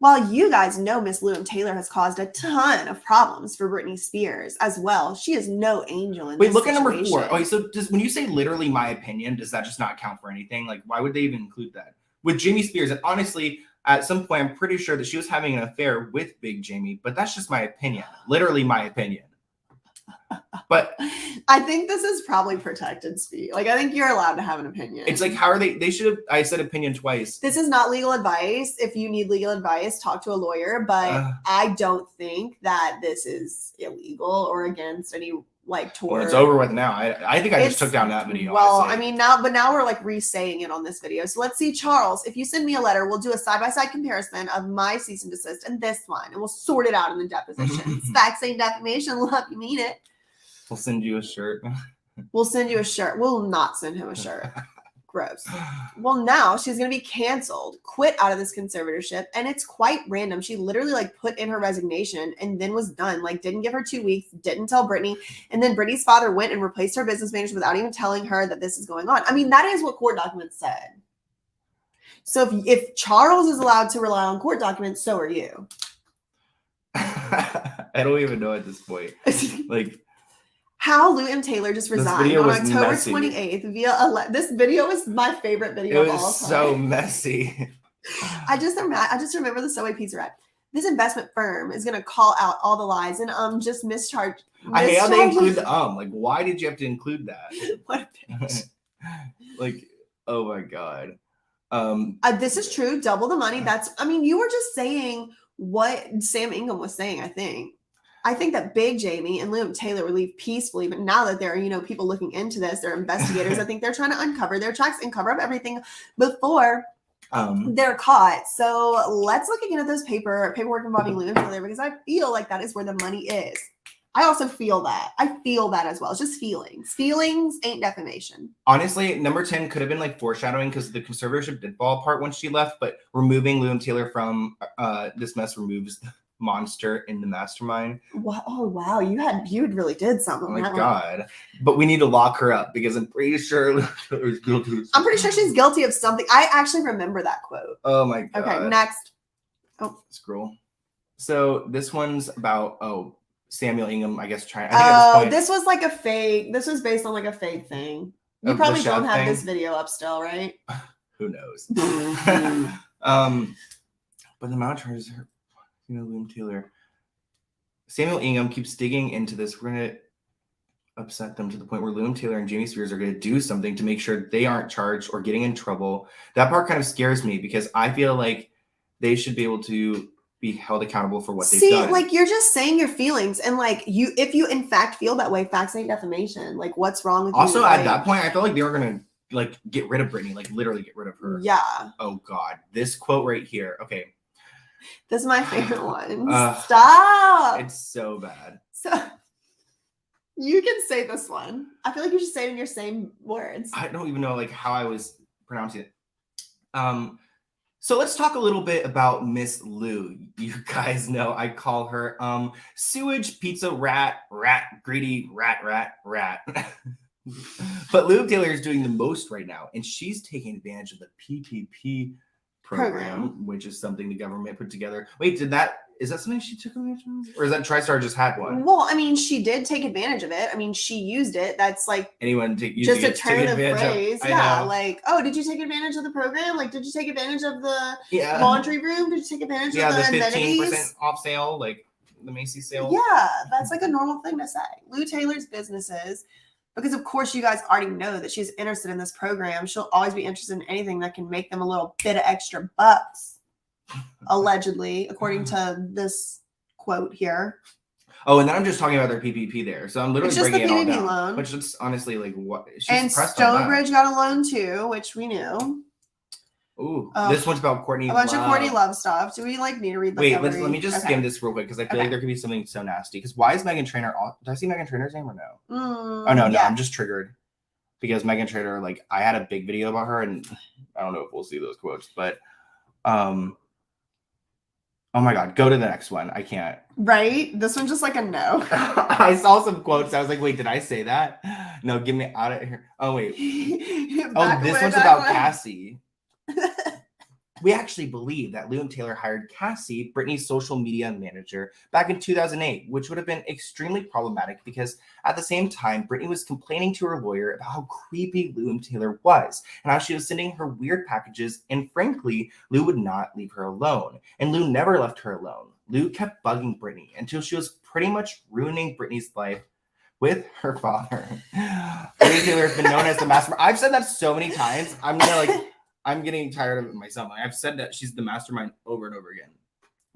Well, you guys know Miss Lou M. Taylor has caused a ton of problems for Britney Spears as well. She is no angel in this look situation. At number 4. Okay, so when you say literally my opinion, does that just not count for anything? Like, why would they even include that? With Jamie Spears, and honestly, at some point, I'm pretty sure that she was having an affair with Big Jamie, but that's just my opinion. Literally my opinion. But I think this is probably protected speech. Like, I think you're allowed to have an opinion. it's like, how are they should have, I said opinion twice. This is not legal advice. If you need legal advice, talk to a lawyer. But I don't think that this is illegal or against any like tour. Well, it's over with now. I think I just took down that video. Well, honestly. I mean, now we're like re-saying it on this video. So let's see, Charles, if you send me a letter, we'll do a side-by-side comparison of my cease and desist and this one, and we'll sort it out in the depositions. Facts ain't defamation. Love you mean it. We'll send you a shirt. We'll send you a shirt. We'll not send him a shirt. Gross. Well, now she's going to be canceled, quit out of this conservatorship. And it's quite random. She literally like put in her resignation and then was done. Like didn't give her 2 weeks, didn't tell Brittany. And then Brittany's father went and replaced her business manager without even telling her that this is going on. I mean, that is what court documents said. So if Charles is allowed to rely on court documents, so are you. I don't even know at this point. Like, how Lou M. Taylor just resigned on October 28th via this video is my favorite video of all time. It was so messy. I just remember the Subway pizza rat. This investment firm is going to call out all the lies and just mischarge. I hate how they include the like, why did you have to include that? What a bitch. Like, oh my god. This is true. Double the money. You were just saying what Sam Ingham was saying, I think that Big Jamie and Lou Taylor would leave peacefully, but now that there are, people looking into this, they're investigators. I think they're trying to uncover their tracks and cover up everything before they're caught. So let's look again at those paperwork involving Lou and Taylor, because I feel like that is where the money is. I also feel that. I feel that as well. It's just feelings. Feelings ain't defamation. Honestly, number 10 could have been like foreshadowing because the conservatorship did fall apart once she left, but removing Lou and Taylor from this mess removes the monster in the mastermind. Oh wow, you really did something. Oh my god. But we need to lock her up because I'm pretty sure Taylor's guilty. I'm pretty sure she's guilty of something. I actually remember that quote. Oh my god. Okay, next. Oh, scroll. So this one's about Samuel Ingham, I guess trying. This was like a fake. This was based on like a fake thing. You probably don't have this video up still, right? Who knows? But the amount of charges are, Lou Taylor. Samuel Ingham keeps digging into this. We're gonna upset them to the point where Lou Taylor and Jamie Spears are gonna do something to make sure they aren't charged or getting in trouble. That part kind of scares me because I feel like they should be able to be held accountable for what they've done. Like you're just saying your feelings, and like if you in fact feel that way, facts ain't defamation. Like what's wrong with you? Also, at that point, I felt like they were gonna like get rid of Brittany, like literally get rid of her. Yeah. Oh god, this quote right here. Okay. This is my favorite one. Stop. It's so bad. So you can say this one. I feel like you should say it in your same words. I don't even know like how I was pronouncing it. So let's talk a little bit about Miss Lou. You guys know I call her sewage pizza rat, greedy rat. But Lou Taylor is doing the most right now, and she's taking advantage of the PPP program, which is something the government put together. Wait, is that something she took advantage of? Or is that TriStar just had one? Well, I mean, she did take advantage of it. I mean, she used it. That's like anyone just a turn of phrase. Yeah, like, oh, did you take advantage of the program? Like, did you take advantage of the laundry room? Did you take advantage of the 15% off sale, like the Macy's sale? Yeah, that's like a normal thing to say. Lou Taylor's businesses, because of course you guys already know that she's interested in this program. She'll always be interested in anything that can make them a little bit of extra bucks, allegedly, according to this quote here. Oh, and then I'm just talking about their PPP there. So I'm literally breaking it all down. Loan. Which is honestly like what? And Stonebridge got a loan too, which we knew. Ooh, this one's about Courtney. A bunch of Courtney Love stuff. Do we need to read? Wait, let me just skim this real quick because I feel like there could be something so nasty. Because why is Meghan Trainor? Did I see Meghan Trainor's name or no? No, I'm just triggered because Meghan Trainor. Like I had a big video about her, and I don't know if we'll see those quotes, but oh my god, go to the next one. I can't. Right, this one's just like a no. I saw some quotes. I was like, wait, did I say that? No, get me out of here. Oh wait. This one's about Cassie. We actually believe that Lou and Taylor hired Cassie, Brittany's social media manager, back in 2008, which would have been extremely problematic because at the same time, Brittany was complaining to her lawyer about how creepy Lou and Taylor was and how she was sending her weird packages. And frankly, Lou would not leave her alone. And Lou never left her alone. Lou kept bugging Brittany until she was pretty much ruining Brittany's life with her father. Brittany Taylor has been known as the mastermind. I've said that so many times. I'm getting tired of it myself. Like, I've said that she's the mastermind over and over again.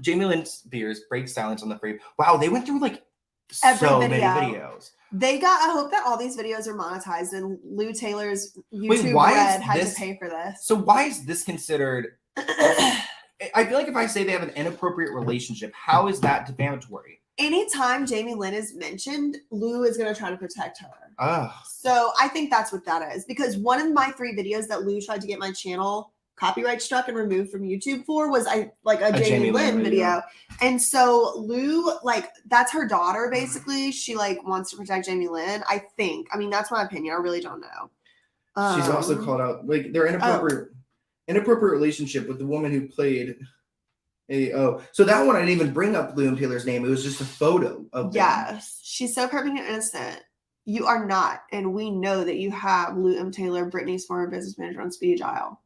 Jamie Lynn Spears breaks silence on the frame. Wow, they went through like so many videos. I hope that all these videos are monetized and Lou Taylor's YouTube Red had to pay for this. So why is this considered? I feel like if I say they have an inappropriate relationship, how is that defamatory? Anytime Jamie Lynn is mentioned, Lou is going to try to protect her. Ugh. So I think that's what that is. Because one of my 3 videos that Lou tried to get my channel copyright struck and removed from YouTube for was a Jamie Lynn video. And so Lou, like, that's her daughter, basically. She like wants to protect Jamie Lynn, I think. I mean, that's my opinion. I really don't know. She's also called out like their inappropriate relationship with the woman who played so that one I didn't even bring up Lou Taylor's name. It was just a photo of them. Yes. She's so perfect and innocent. You are not, and we know that you have Lou M. Taylor, Brittany's former business manager, on speed dial.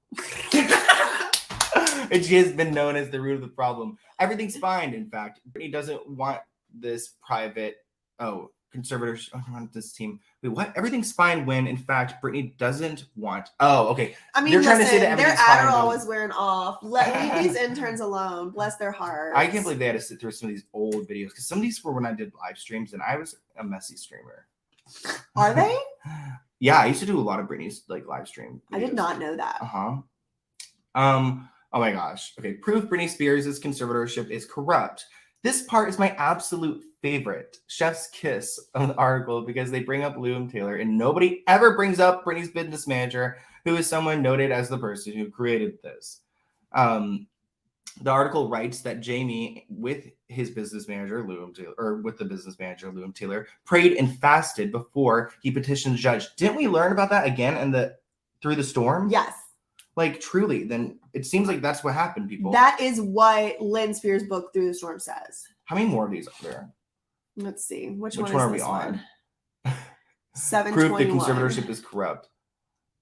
And she has been known as the root of the problem. Everything's fine, in fact. Brittany doesn't want this private conservatorship on this team. Wait, what? Everything's fine when, in fact, Brittany doesn't want. Oh, okay. I mean, trying to say that their Adderall was wearing off. Leave these interns alone. Bless their hearts. I can't believe they had to sit through some of these old videos because some of these were when I did live streams and I was a messy streamer. Are they? Yeah, I used to do a lot of Brittany's like live stream videos. I did not know that. Oh my gosh. Okay, proof Britney Spears' conservatorship is corrupt. This part is my absolute favorite. Chef's kiss of the article because they bring up Lou and Taylor and nobody ever brings up Britney's business manager, who is someone noted as the person who created this. The article writes that Jamie, with his business manager, Lou and Taylor, prayed and fasted before he petitioned the judge. Didn't we learn about that again in Through the Storm? Yes. Like, truly, then it seems like that's what happened, people. That is what Lynn Spears' book Through the Storm says. How many more of these are there? Let's see. Which one are is we this on? 721. Proof the conservatorship is corrupt.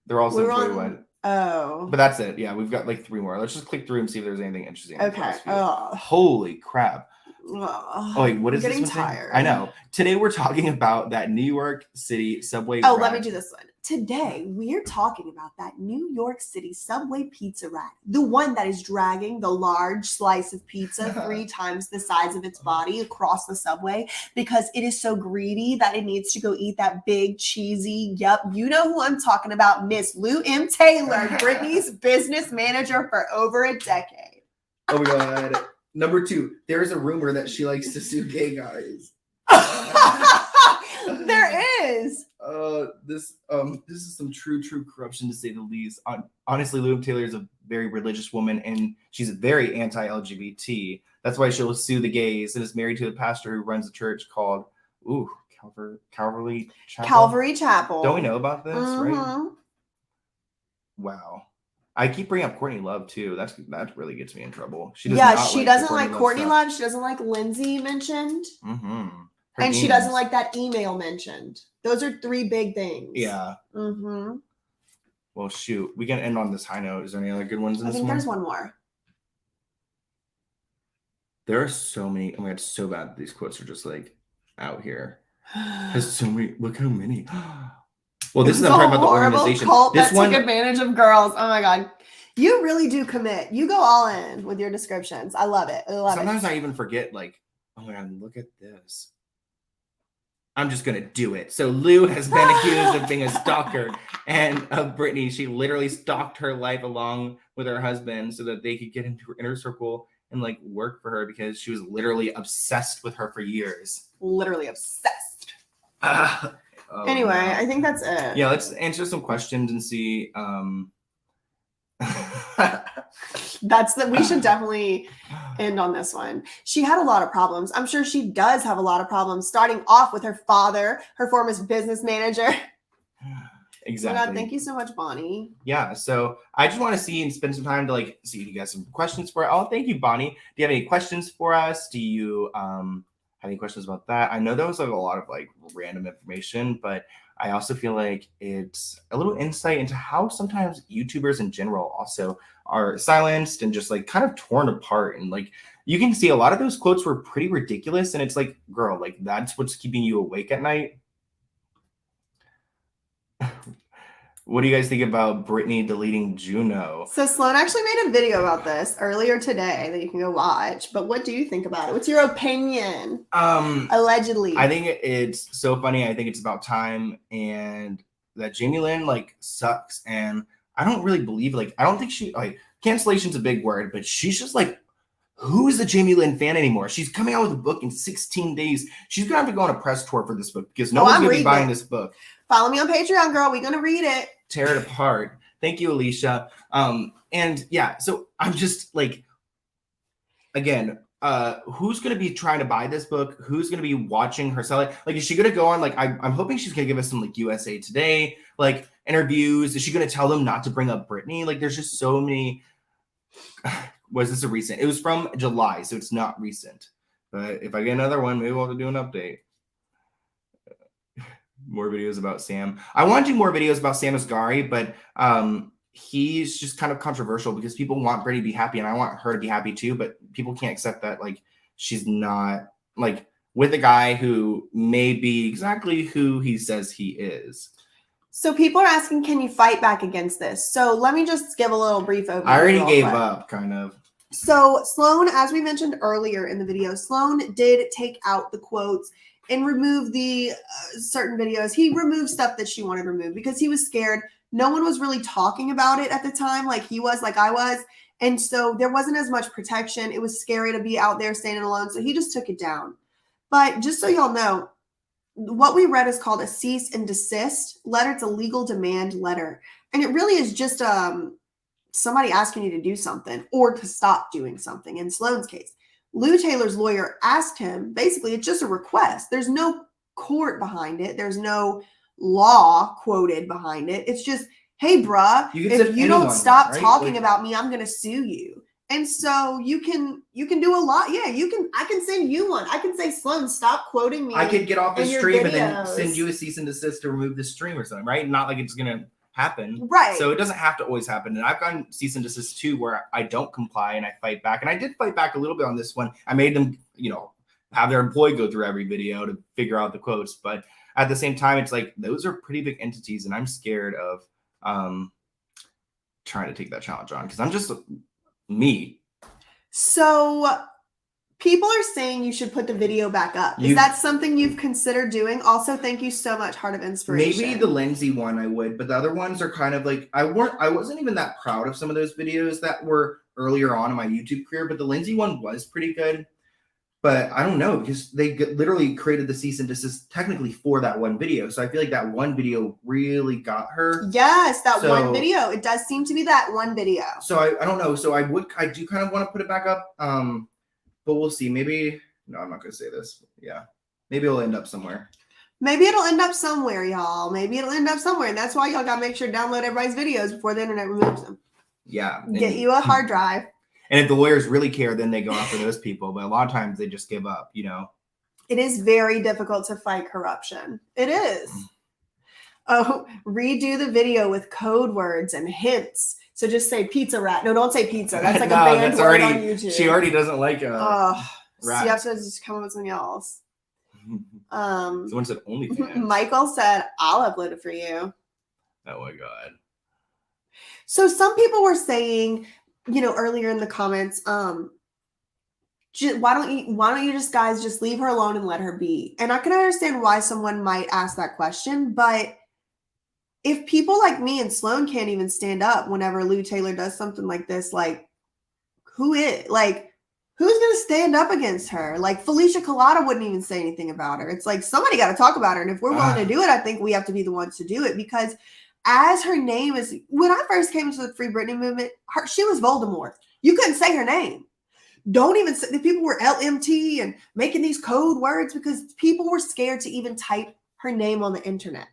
They're all 721. Oh. But that's it. Yeah, we've got like 3 more. Let's just click through and see if there's anything interesting. Okay. Holy crap. Oh, wait, what is this one? Tired. I know. Today we're talking about that New York City subway. Let me do this one. Today we're talking about that New York City subway pizza rat, the one that is dragging the large slice of pizza 3 times the size of its body across the subway because it is so greedy that it needs to go eat that big cheesy. Yep, you know who I'm talking about, Miss Lou M. Taylor, Brittany's business manager for over a decade. Oh my God. Number 2, there's a rumor that she likes to sue gay guys. There is. This is some true corruption to say the least. Honestly, Lou Taylor is a very religious woman and she's very anti-LGBT. That's why she'll sue the gays and is married to the pastor who runs a church called Calvary Chapel. Calvary Chapel. Don't we know about this, right? Wow. I keep bringing up Courtney Love too. That really gets me in trouble. She doesn't like Courtney Love. She doesn't like Lindsay mentioned. Mm-hmm. And she doesn't like that email mentioned. Those are 3 big things. Yeah. Mm-hmm. Well, shoot. We can end on this high note. Is there any other good ones in this one? I think there's one more. There are so many. Oh my God, it's so bad. These quotes are just like out here. There's so many. Look how many. Well, this is I'm talking about the organization. Cult this that one took advantage of girls. Oh my God. You really do commit. You go all in with your descriptions. I love it. Sometimes I even forget, like, oh my God, look at this. I'm just going to do it. So Lou has been accused of being a stalker and of Brittany. She literally stalked her life along with her husband so that they could get into her inner circle and like work for her because she was literally obsessed with her for years. Literally obsessed. Anyway, no. I think that's it. Yeah, let's answer some questions and see. We should definitely end on this one. She had a lot of problems. I'm sure she does have a lot of problems, starting off with her father, her former business manager. Exactly. Oh God, thank you so much, Bonnie. Yeah, so I just want to see and spend some time to like see if you guys have some questions for it. Oh, thank you, Bonnie. Do you have any questions for us? Do you have any questions about that? I know there was like a lot of like random information, but I also feel like it's a little insight into how sometimes YouTubers in general also are silenced and just like kind of torn apart. And like you can see a lot of those quotes were pretty ridiculous. And it's like, girl, like that's what's keeping you awake at night. What do you guys think about Britney deleting Juno? So Sloan actually made a video about this earlier today that you can go watch. But what do you think about it? What's your opinion? Allegedly. I think it's so funny. I think it's about time, and that Jamie Lynn like sucks. And I don't really believe I don't think she cancellation's a big word, but she's just like, who's the Jamie Lynn fan anymore? She's coming out with a book in 16 days. She's gonna have to go on a press tour for this book because no one's gonna be buying this book. Follow me on Patreon, girl. We're gonna read it. Tear it apart. Thank you, Alicia. And yeah, so I'm just like, again, who's gonna be trying to buy this book? Who's gonna be watching her sell it? Like, is she gonna go on I'm hoping she's gonna give us some USA Today interviews? Is she gonna tell them not to bring up Britney? There's just so many. Was this a recent? It was from July, so it's not recent. But if I get another one, maybe we'll have to do an update. More videos about Sam. I want to do more videos about Sam Asghari, but he's just kind of controversial because people want Britney to be happy, and I want her to be happy too. But people can't accept that she's not with a guy who may be exactly who he says he is. So people are asking, can you fight back against this? So let me just give a little brief overview. I already gave up, kind of. So Sloan, as we mentioned earlier in the video, Sloan did take out the quotes and remove the certain videos. He removed stuff that she wanted removed because he was scared. No one was really talking about it at the time like he was, like I was. And so there wasn't as much protection. It was scary to be out there standing alone. So he just took it down. But just so y'all know, what we read is called a cease and desist letter. It's a legal demand letter. And it really is just somebody asking you to do something or to stop doing something. In Sloan's case, Lou Taylor's lawyer asked him, basically, it's just a request. There's no court behind it. There's no law quoted behind it. It's just, hey, bruh, if you don't stop talking about me, I'm going to sue you. And so you can do a lot. Yeah, I can send you one. I can say, Sloan, stop quoting me. I could get off the stream and then send you a cease and desist to remove the stream or something, right? Not like it's going to happen. Right. So it doesn't have to always happen. And I've gotten cease and desist too, where I don't comply and I fight back. And I did fight back a little bit on this one. I made them, have their employee go through every video to figure out the quotes. But at the same time, it's those are pretty big entities. And I'm scared of trying to take that challenge on because I'm just me. So people are saying you should put the video back up. Is that something you've considered doing? Also, thank you so much, Heart of Inspiration. Maybe the Lindsay one I would, but the other ones are kind of I wasn't even that proud of some of those videos that were earlier on in my YouTube career, but the Lindsay one was pretty good. But I don't know because they literally created the cease and desist technically for that one video. So I feel like that one video really got her. Yes, one video. It does seem to be that one video. So I don't know. So I do kind of want to put it back up. But we'll see. Maybe, no, I'm not going to say this. Yeah. Maybe it'll end up somewhere. Maybe it'll end up somewhere, y'all. Maybe it'll end up somewhere. And that's why y'all got to make sure to download everybody's videos before the internet removes them. Yeah. Get you a hard drive. And if the lawyers really care, then they go after those people. But a lot of times they just give up, It is very difficult to fight corruption. It is. Oh, redo the video with code words and hints. So just say pizza rat. No, don't say pizza. That's a banned word on YouTube. She already doesn't like rat. So you have to just come up with something else. Someone said OnlyFans. Michael said, I'll upload it for you. Oh my God. So some people were saying, earlier in the comments, why don't you guys just leave her alone and let her be? And I can understand why someone might ask that question, but if people like me and Sloan can't even stand up whenever Lou Taylor does something like this, who's going to stand up against her? Felicia Collada wouldn't even say anything about her. It's somebody got to talk about her. And if we're willing to do it, I think we have to be the ones to do it because as her name is, when I first came into the Free Britney movement, she was Voldemort. You couldn't say her name. Don't even say, the people were LMT and making these code words because people were scared to even type her name on the internet.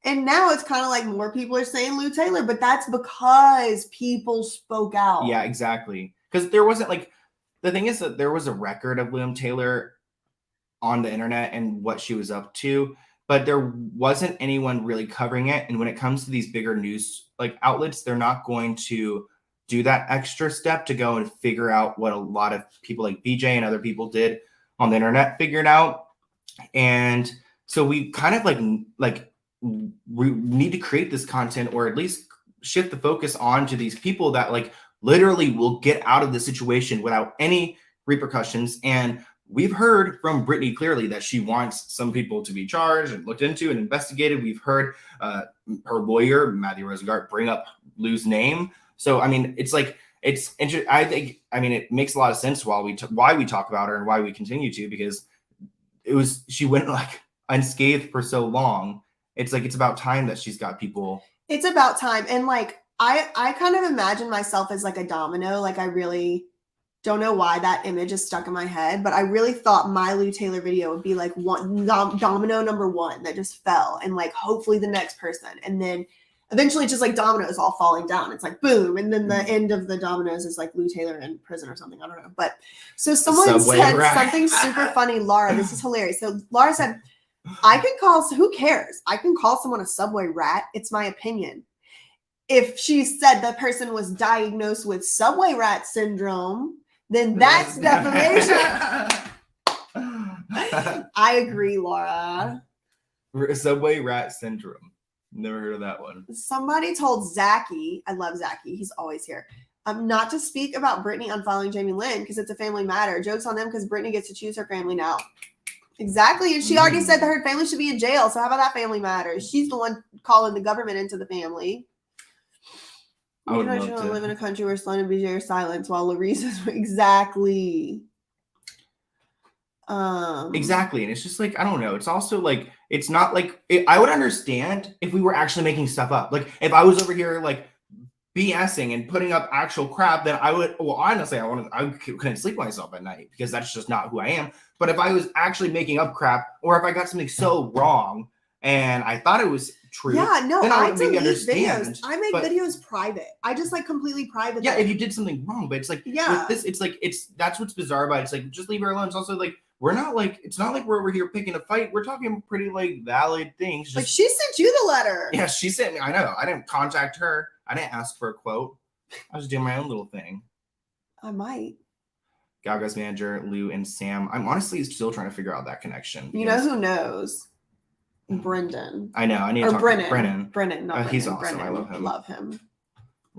And now it's kind of more people are saying Lou Taylor, but that's because people spoke out. Yeah, exactly. Because there wasn't the thing is that there was a record of Lou Taylor on the internet and what she was up to, but there wasn't anyone really covering it. And when it comes to these bigger news outlets, they're not going to do that extra step to go and figure out what a lot of people like BJ and other people did on the internet figured out. And so we kind of we need to create this content, or at least shift the focus on to these people that like literally will get out of the situation without any repercussions. And we've heard from Brittany clearly that she wants some people to be charged and looked into and investigated. We've heard her lawyer, Matthew Rosengart, bring up Lou's name. So, I mean, it's like, it's interesting. I think, I mean, it makes a lot of sense why we talk about her and why we continue to, because she went like unscathed for so long. It's like, it's about time that she's got people. It's about time. And like, I kind of imagine myself as like a domino. Like, I really don't know why that image is stuck in my head, but I really thought my Lou Taylor video would be like one domino number one that just fell, and like hopefully the next person. And then eventually it's just like dominoes all falling down. It's like boom. And then the end of the dominoes is like Lou Taylor in prison or something. I don't know. But so someone said something super funny. Laura, this is hilarious. So Laura said, who cares? I can call someone a subway rat. It's my opinion. If she said the person was diagnosed with subway rat syndrome, then that's defamation. I agree, Laura. Subway rat syndrome. Never heard of that one. Somebody told Zachy, I love Zachy, he's always here, not to speak about Brittany unfollowing Jamie Lynn because it's a family matter. Joke's on them because Brittany gets to choose her family now. Exactly. And she already said that her family should be in jail. So how about that family matters? She's the one calling the government into the family. I would love to live in a country where Sloan and BJ are silent while Larice is exactly. Exactly. And it's just like, I don't know. It's also like, it's not like I would understand if we were actually making stuff up. Like if I was over here like BSing and putting up actual crap, then I would, well, honestly, I couldn't sleep myself at night because that's just not who I am. But if I was actually making up crap, or if I got something so wrong and I thought it was true, yeah, no, then I would maybe understand. videos. I make videos private. I just like completely private. Yeah, if you did something wrong, but it's like, with this, it's like, that's what's bizarre about it. It's like, just leave her alone. It's also like, we're not like, it's not like we're over here picking a fight. We're talking pretty like valid things. Just, like she sent you the letter. Yeah, she sent me. I know. I didn't contact her. I didn't ask for a quote. I was doing my own little thing. I might. Gaga's manager, Lou and Sam. I'm honestly still trying to figure out that connection. You know who knows? Brendan. I know. I need to talk to Brennan. Brennan, not Brennan. He's awesome. Brennan. I love him. Love him.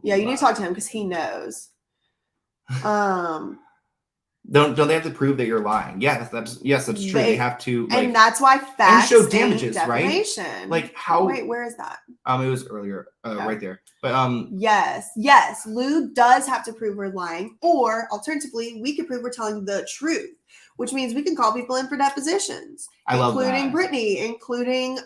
Yeah, you need to talk to him because he knows. Don't they have to prove that you're lying? Yeah, that's true. They have to, like, and that's why facts show damages, defamation. Right? Like how? Wait, where is that? It was earlier, right there. But yes, Lou does have to prove we're lying, or alternatively, we could prove we're telling the truth, which means we can call people in for depositions. I love that. Including Brittany, including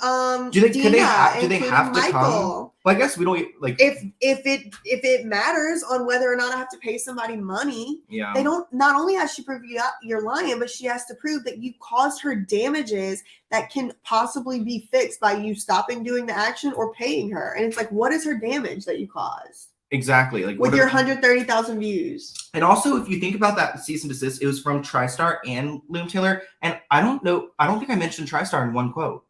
do they Dina, have to Michael. come? Well, I guess we don't like if it matters on whether or not I have to pay somebody money. Yeah. They don't. Not only has she proved you're lying, but she has to prove that you caused her damages that can possibly be fixed by you stopping doing the action or paying her. And it's like, what is her damage that you caused? Exactly. Like with your 130,000 views. And also, if you think about that cease and desist, it was from TriStar and Lou Taylor. And I don't think I mentioned TriStar in one quote.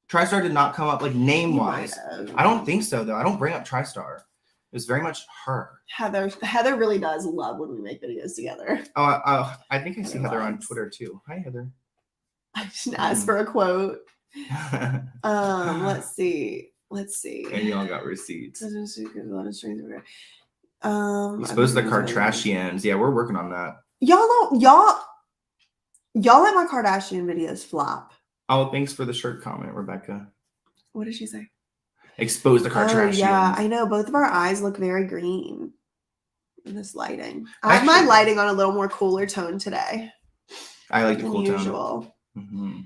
TriStar did not come up like name wise. I don't think so though. I don't bring up TriStar. It was very much her. Heather really does love when we make videos together. Oh, I think I see Heather on Twitter too. Hi, Heather. I should ask for a quote. Let's see. And y'all got receipts. Exposed the Kardashians. Yeah, we're working on that. Y'all let my Kardashian videos flop. Oh, thanks for the shirt comment, Rebecca. What did she say? Expose the Kardashians. Oh, yeah, I know. Both of our eyes look very green in this lighting. I have my lighting on a little more cooler tone today. I like the cool usual. Tone. Mm-hmm.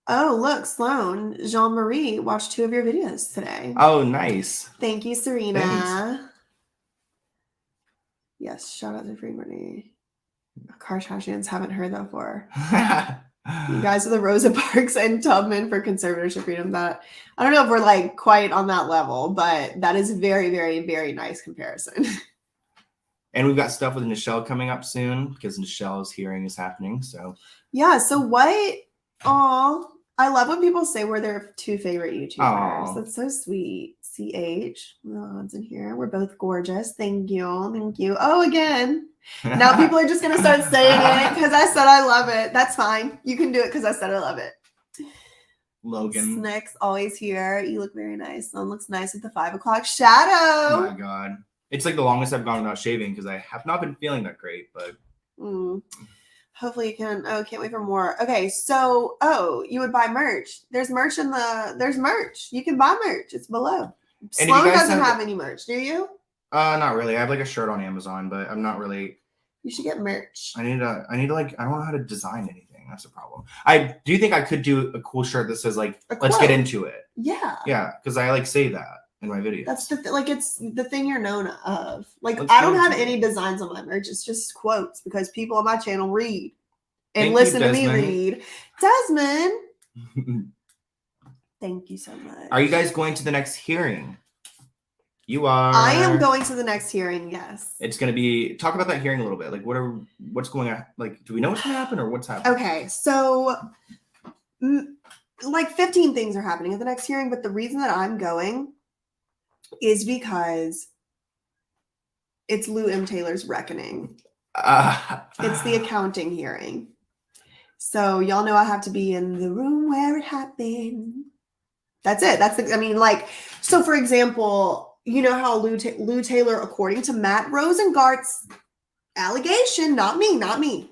Oh, look, Sloan, Jean-Marie watched 2 of your videos today. Oh, nice. Thank you, Serena. Thanks. Yes, shout out to Free Britney. Kardashians haven't heard that before. You guys are the Rosa Parks and Tubman for conservatorship freedom. That I don't know if we're like quite on that level, but that is very, very, very nice comparison. And we've got stuff with Nichelle coming up soon because Nichelle's hearing is happening. So yeah. So what? Oh, I love when people say we're their 2 favorite YouTubers. Aww. That's so sweet. CH, Ron's in here. We're both gorgeous. Thank you. Thank you. Oh, again. Now people are just going to start saying it because I said I love it. That's fine. You can do it because I said I love it. Logan. Snick's always here. You look very nice. Sloan looks nice with the 5 o'clock Oh shadow. my god. It's like the longest I've gone without shaving because I have not been feeling that great, but Hopefully you can. Oh, can't wait for more. Okay, so you would buy merch. There's merch there's merch. You can buy merch. It's below. And Sloan doesn't have any merch, do you? Not really. I have like a shirt on Amazon, but I'm not really. You should get merch. I need to like, I don't know how to design anything. That's a problem. I do think I could do a cool shirt that says like, let's get into it. Yeah. Yeah, because I like say that in my videos. That's like it's the thing you're known of. Like Let's I don't get have into any it. designs on my merch. It's just quotes because people on my channel read and Thank listen you, to me Desmond. read. Desmond, thank you so much. Are you guys going to the next hearing? You are. I am going to the next hearing. Yes. It's going to be, talk about that hearing a little bit. Like what's going on? Like, do we know what's going to happen or what's happening? Okay, so like 15 things are happening at the next hearing, but the reason that I'm going is because it's Lou M. Taylor's reckoning. It's the accounting hearing. So y'all know I have to be in the room where it happened. That's it. So for example, you know how Lou Taylor, according to Matt Rosengart's allegation, not me,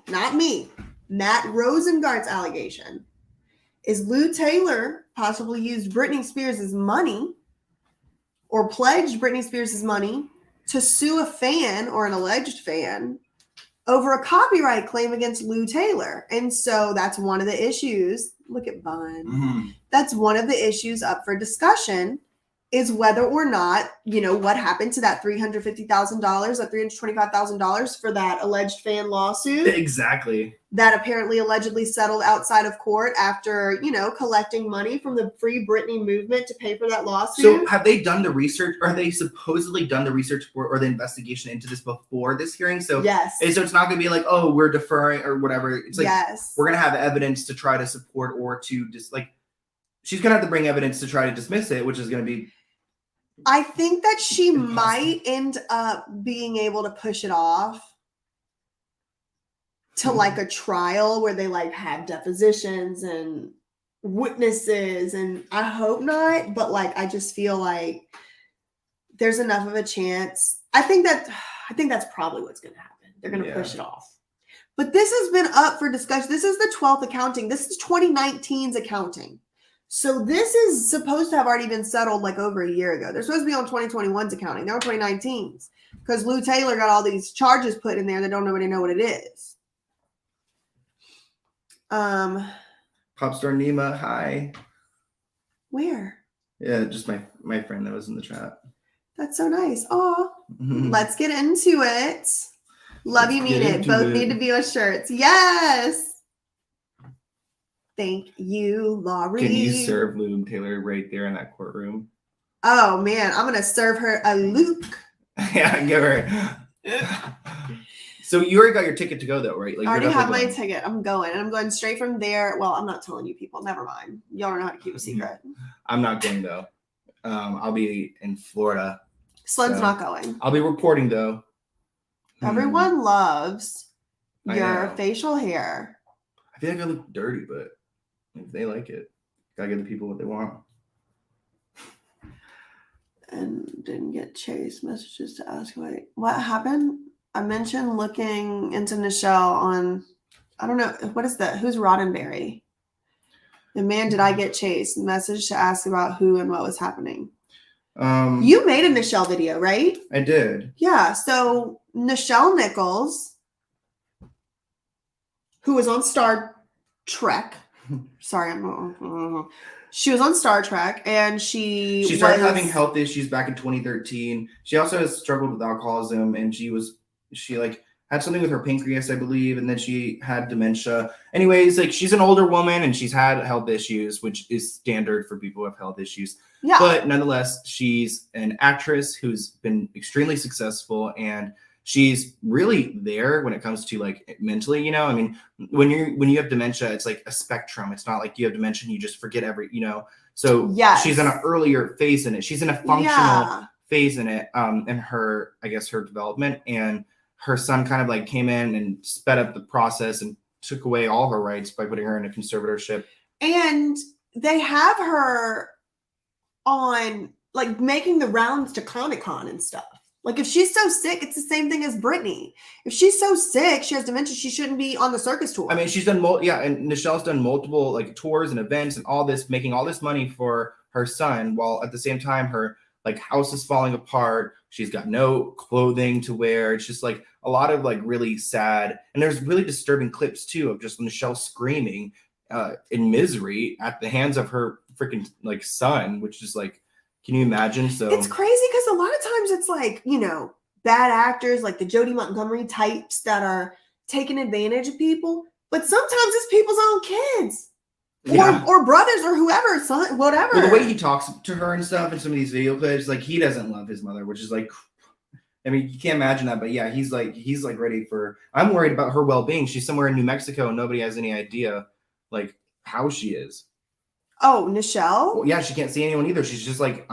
Matt Rosengart's allegation, is Lou Taylor possibly used Britney Spears' money or pledged Britney Spears' money to sue a fan or an alleged fan over a copyright claim against Lou Taylor. And so that's one of the issues. Look at Bun. Mm-hmm. That's one of the issues up for discussion is whether or not, what happened to that $350,000, that $325,000 for that alleged fan lawsuit. Exactly. That apparently allegedly settled outside of court after, collecting money from the Free Britney movement to pay for that lawsuit. So have they done the research, or have they supposedly done the research or the investigation into this before this hearing? So yes. So it's not going to be like, oh, we're deferring or whatever. It's like, yes, we're going to have evidence to try to support or to just like, she's going to have to bring evidence to try to dismiss it, which is going to be. I think that she might end up being able to push it off to like a trial where they like have depositions and witnesses, and I hope not, but like I just feel like there's enough of a chance. I think that's probably what's going to happen. They're going to push it off. But this has been up for discussion. This is the 12th accounting. This is 2019's accounting. So this is supposed to have already been settled like over a year ago. They're supposed to be on 2021's accounting. They're on 2019's because Lou Taylor got all these charges put in there that don't nobody know what it is. Popstar Nima, hi. Where? Yeah, just my friend that was in the chat. That's so nice. Oh, let's get into it. Love you, mean it. Both need to be on shirts. Yes. Thank you, Laurie. Can you serve Lou Taylor right there in that courtroom? Oh man, I'm gonna serve her a Luke. Yeah, give her. So you already got your ticket to go though, right? Like I already have my ticket. I'm going, and I'm going straight from there. Well, I'm not telling you people. Never mind. Y'all don't know how to keep a secret. I'm not going though. I'll be in Florida. Sloan's not going. I'll be reporting though. Everyone loves I your know. facial hair. I feel like I look dirty, but if they like it, gotta give the people what they want. And didn't get Chase messages to ask what happened. I mentioned looking into Nichelle on, I don't know, what is that? Who's Roddenberry? And man, did I get Chase message to ask about who and what was happening. You made a Nichelle video, right? I did. Yeah. So Nichelle Nichols, who was on Star Trek. Sorry, she was on Star Trek, and she started having health issues back in 2013. She also has struggled with alcoholism, and she like had something with her pancreas, I believe, and then she had dementia. Anyways, like she's an older woman and she's had health issues, which is standard for people who have health issues. Yeah. But nonetheless, she's an actress who's been extremely successful, and she's really there when it comes to like mentally, I mean, when you have dementia, it's like a spectrum. It's not like you have dementia and you just forget so yes. She's in an earlier phase in it. She's in a functional phase in it, in her, I guess, her development. And her son kind of like came in and sped up the process and took away all her rights by putting her in a conservatorship. And they have her on like making the rounds to Comic-Con and stuff. Like if she's so sick, it's the same thing as Britney. If she's so sick, she has dementia, she shouldn't be on the circus tour. I mean, she's done and Nichelle's done multiple like tours and events and all this, making all this money for her son, while at the same time her like house is falling apart. She's got no clothing to wear. It's just like a lot of like really sad, and there's really disturbing clips too of just Nichelle screaming in misery at the hands of her freaking like son, which is like, can you imagine? So it's crazy because a lot of times it's like, you know, bad actors like the Jodie Montgomery types that are taking advantage of people, but sometimes it's people's own kids. Or brothers or whoever, son, whatever. Well, the way he talks to her and stuff in some of these video clips, like he doesn't love his mother, which is like, I mean, you can't imagine that, but yeah, he's like ready for. I'm worried about her well-being. She's somewhere in New Mexico, and nobody has any idea like how she is. Oh, Nichelle? Well, yeah, she can't see anyone either. She's just like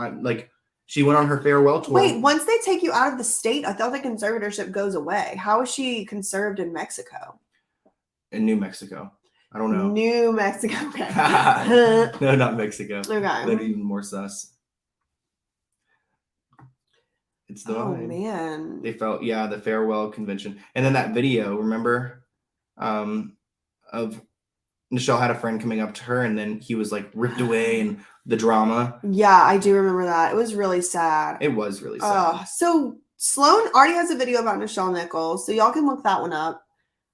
she went on her farewell tour. Wait, once they take you out of the state, I thought the conservatorship goes away. How is she conserved in Mexico? In New Mexico. I don't know. New Mexico. Okay. No, not Mexico. Okay. They're even more sus. It's the vibe. Man. They felt, the farewell convention. And then that video, remember? Of Nichelle had a friend coming up to her and then he was like ripped away and the drama. Yeah, I do remember that. It was really sad. It was really sad. So Sloan already has a video about Nichelle Nichols, so y'all can look that one up.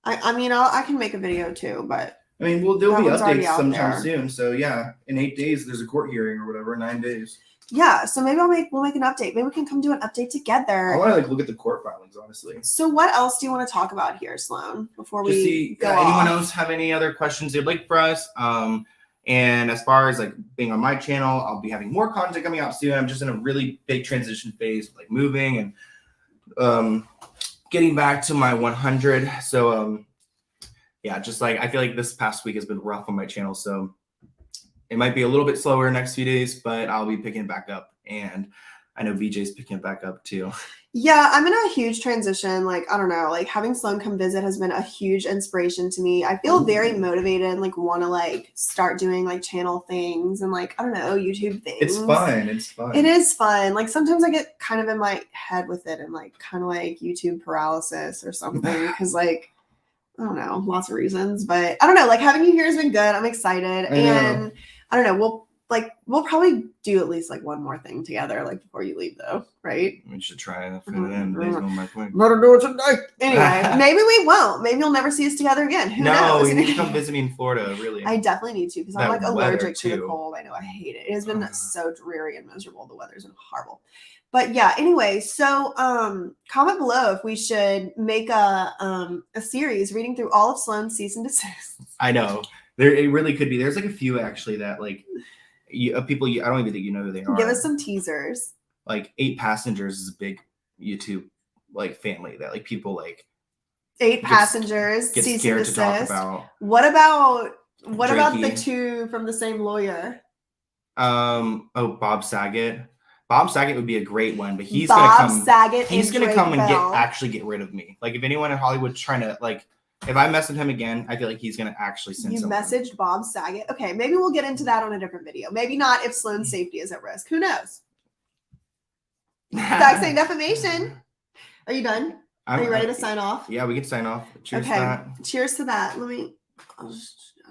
I mean, I can make a video too, but I mean, there'll be updates sometime soon. So yeah, in 8 days there's a court hearing or whatever. 9 days. Yeah, so maybe we'll make an update. Maybe we can come do an update together. I want to like look at the court filings, honestly. So what else do you want to talk about here, Sloan? Before we go anyone else have any other questions they'd like for us? And as far as like being on my channel, I'll be having more content coming out soon. I'm just in a really big transition phase, like moving and getting back to my 100. So yeah, just like I feel like this past week has been rough on my channel, so it might be a little bit slower next few days, but I'll be picking it back up. And I know VJ's picking it back up too. Yeah, I'm in a huge transition. Like, I don't know, like having Sloan come visit has been a huge inspiration to me. I feel very motivated, like want to like start doing like channel things and like, I don't know, YouTube things. It's fun. It's fun. It is fun. Like sometimes I get kind of in my head with it and like kind of like YouTube paralysis or something. Cause like, I don't know, lots of reasons, but I don't know, like having you here has been good. I'm excited. And I don't know, we'll probably do at least like one more thing together, like before you leave though, right? We should try to fit it in. Days going by quick. Better do it tonight. Anyway, maybe we won't. Maybe you'll never see us together again. Who knows? No, you need to come visit me in Florida, really. I definitely need to because I'm like allergic to the too. cold. I know, I hate it. It has been so dreary and miserable. The weather's been horrible. But yeah, anyway, so comment below if we should make a series reading through all of Sloan's cease and desist. I know. It really could be. There's like a few actually that like people I don't even think you know who they are. Give us some teasers. Like 8 Passengers is a big YouTube like family that like people like 8 Passengers get cease scared and to talk desist. about. What about the Drakey. 2 from the same lawyer? Bob Saget. Bob Saget would be a great one, but he's Bob gonna come. Saget He's gonna Drake come and Bell. actually get rid of me. Like if anyone in Hollywood's trying to like, if I mess with him again, I feel like he's gonna actually send. You someone. messaged Bob Saget. Okay, maybe we'll get into that on a different video. Maybe not if Sloan's safety is at risk. Who knows? Facts ain't defamation. Are you done? Are you ready to sign off? Yeah, we can sign off. Cheers Okay. to that. Cheers to that. I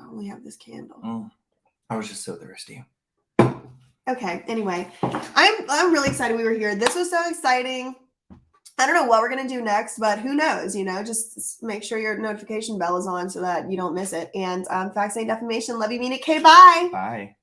only have this candle. I was just so thirsty. Okay. Anyway, I'm really excited we were here. This was so exciting. I don't know what we're gonna do next, but who knows? You know, just make sure your notification bell is on so that you don't miss it. And facts ain't defamation. Love you, mean it. Okay, bye. Bye.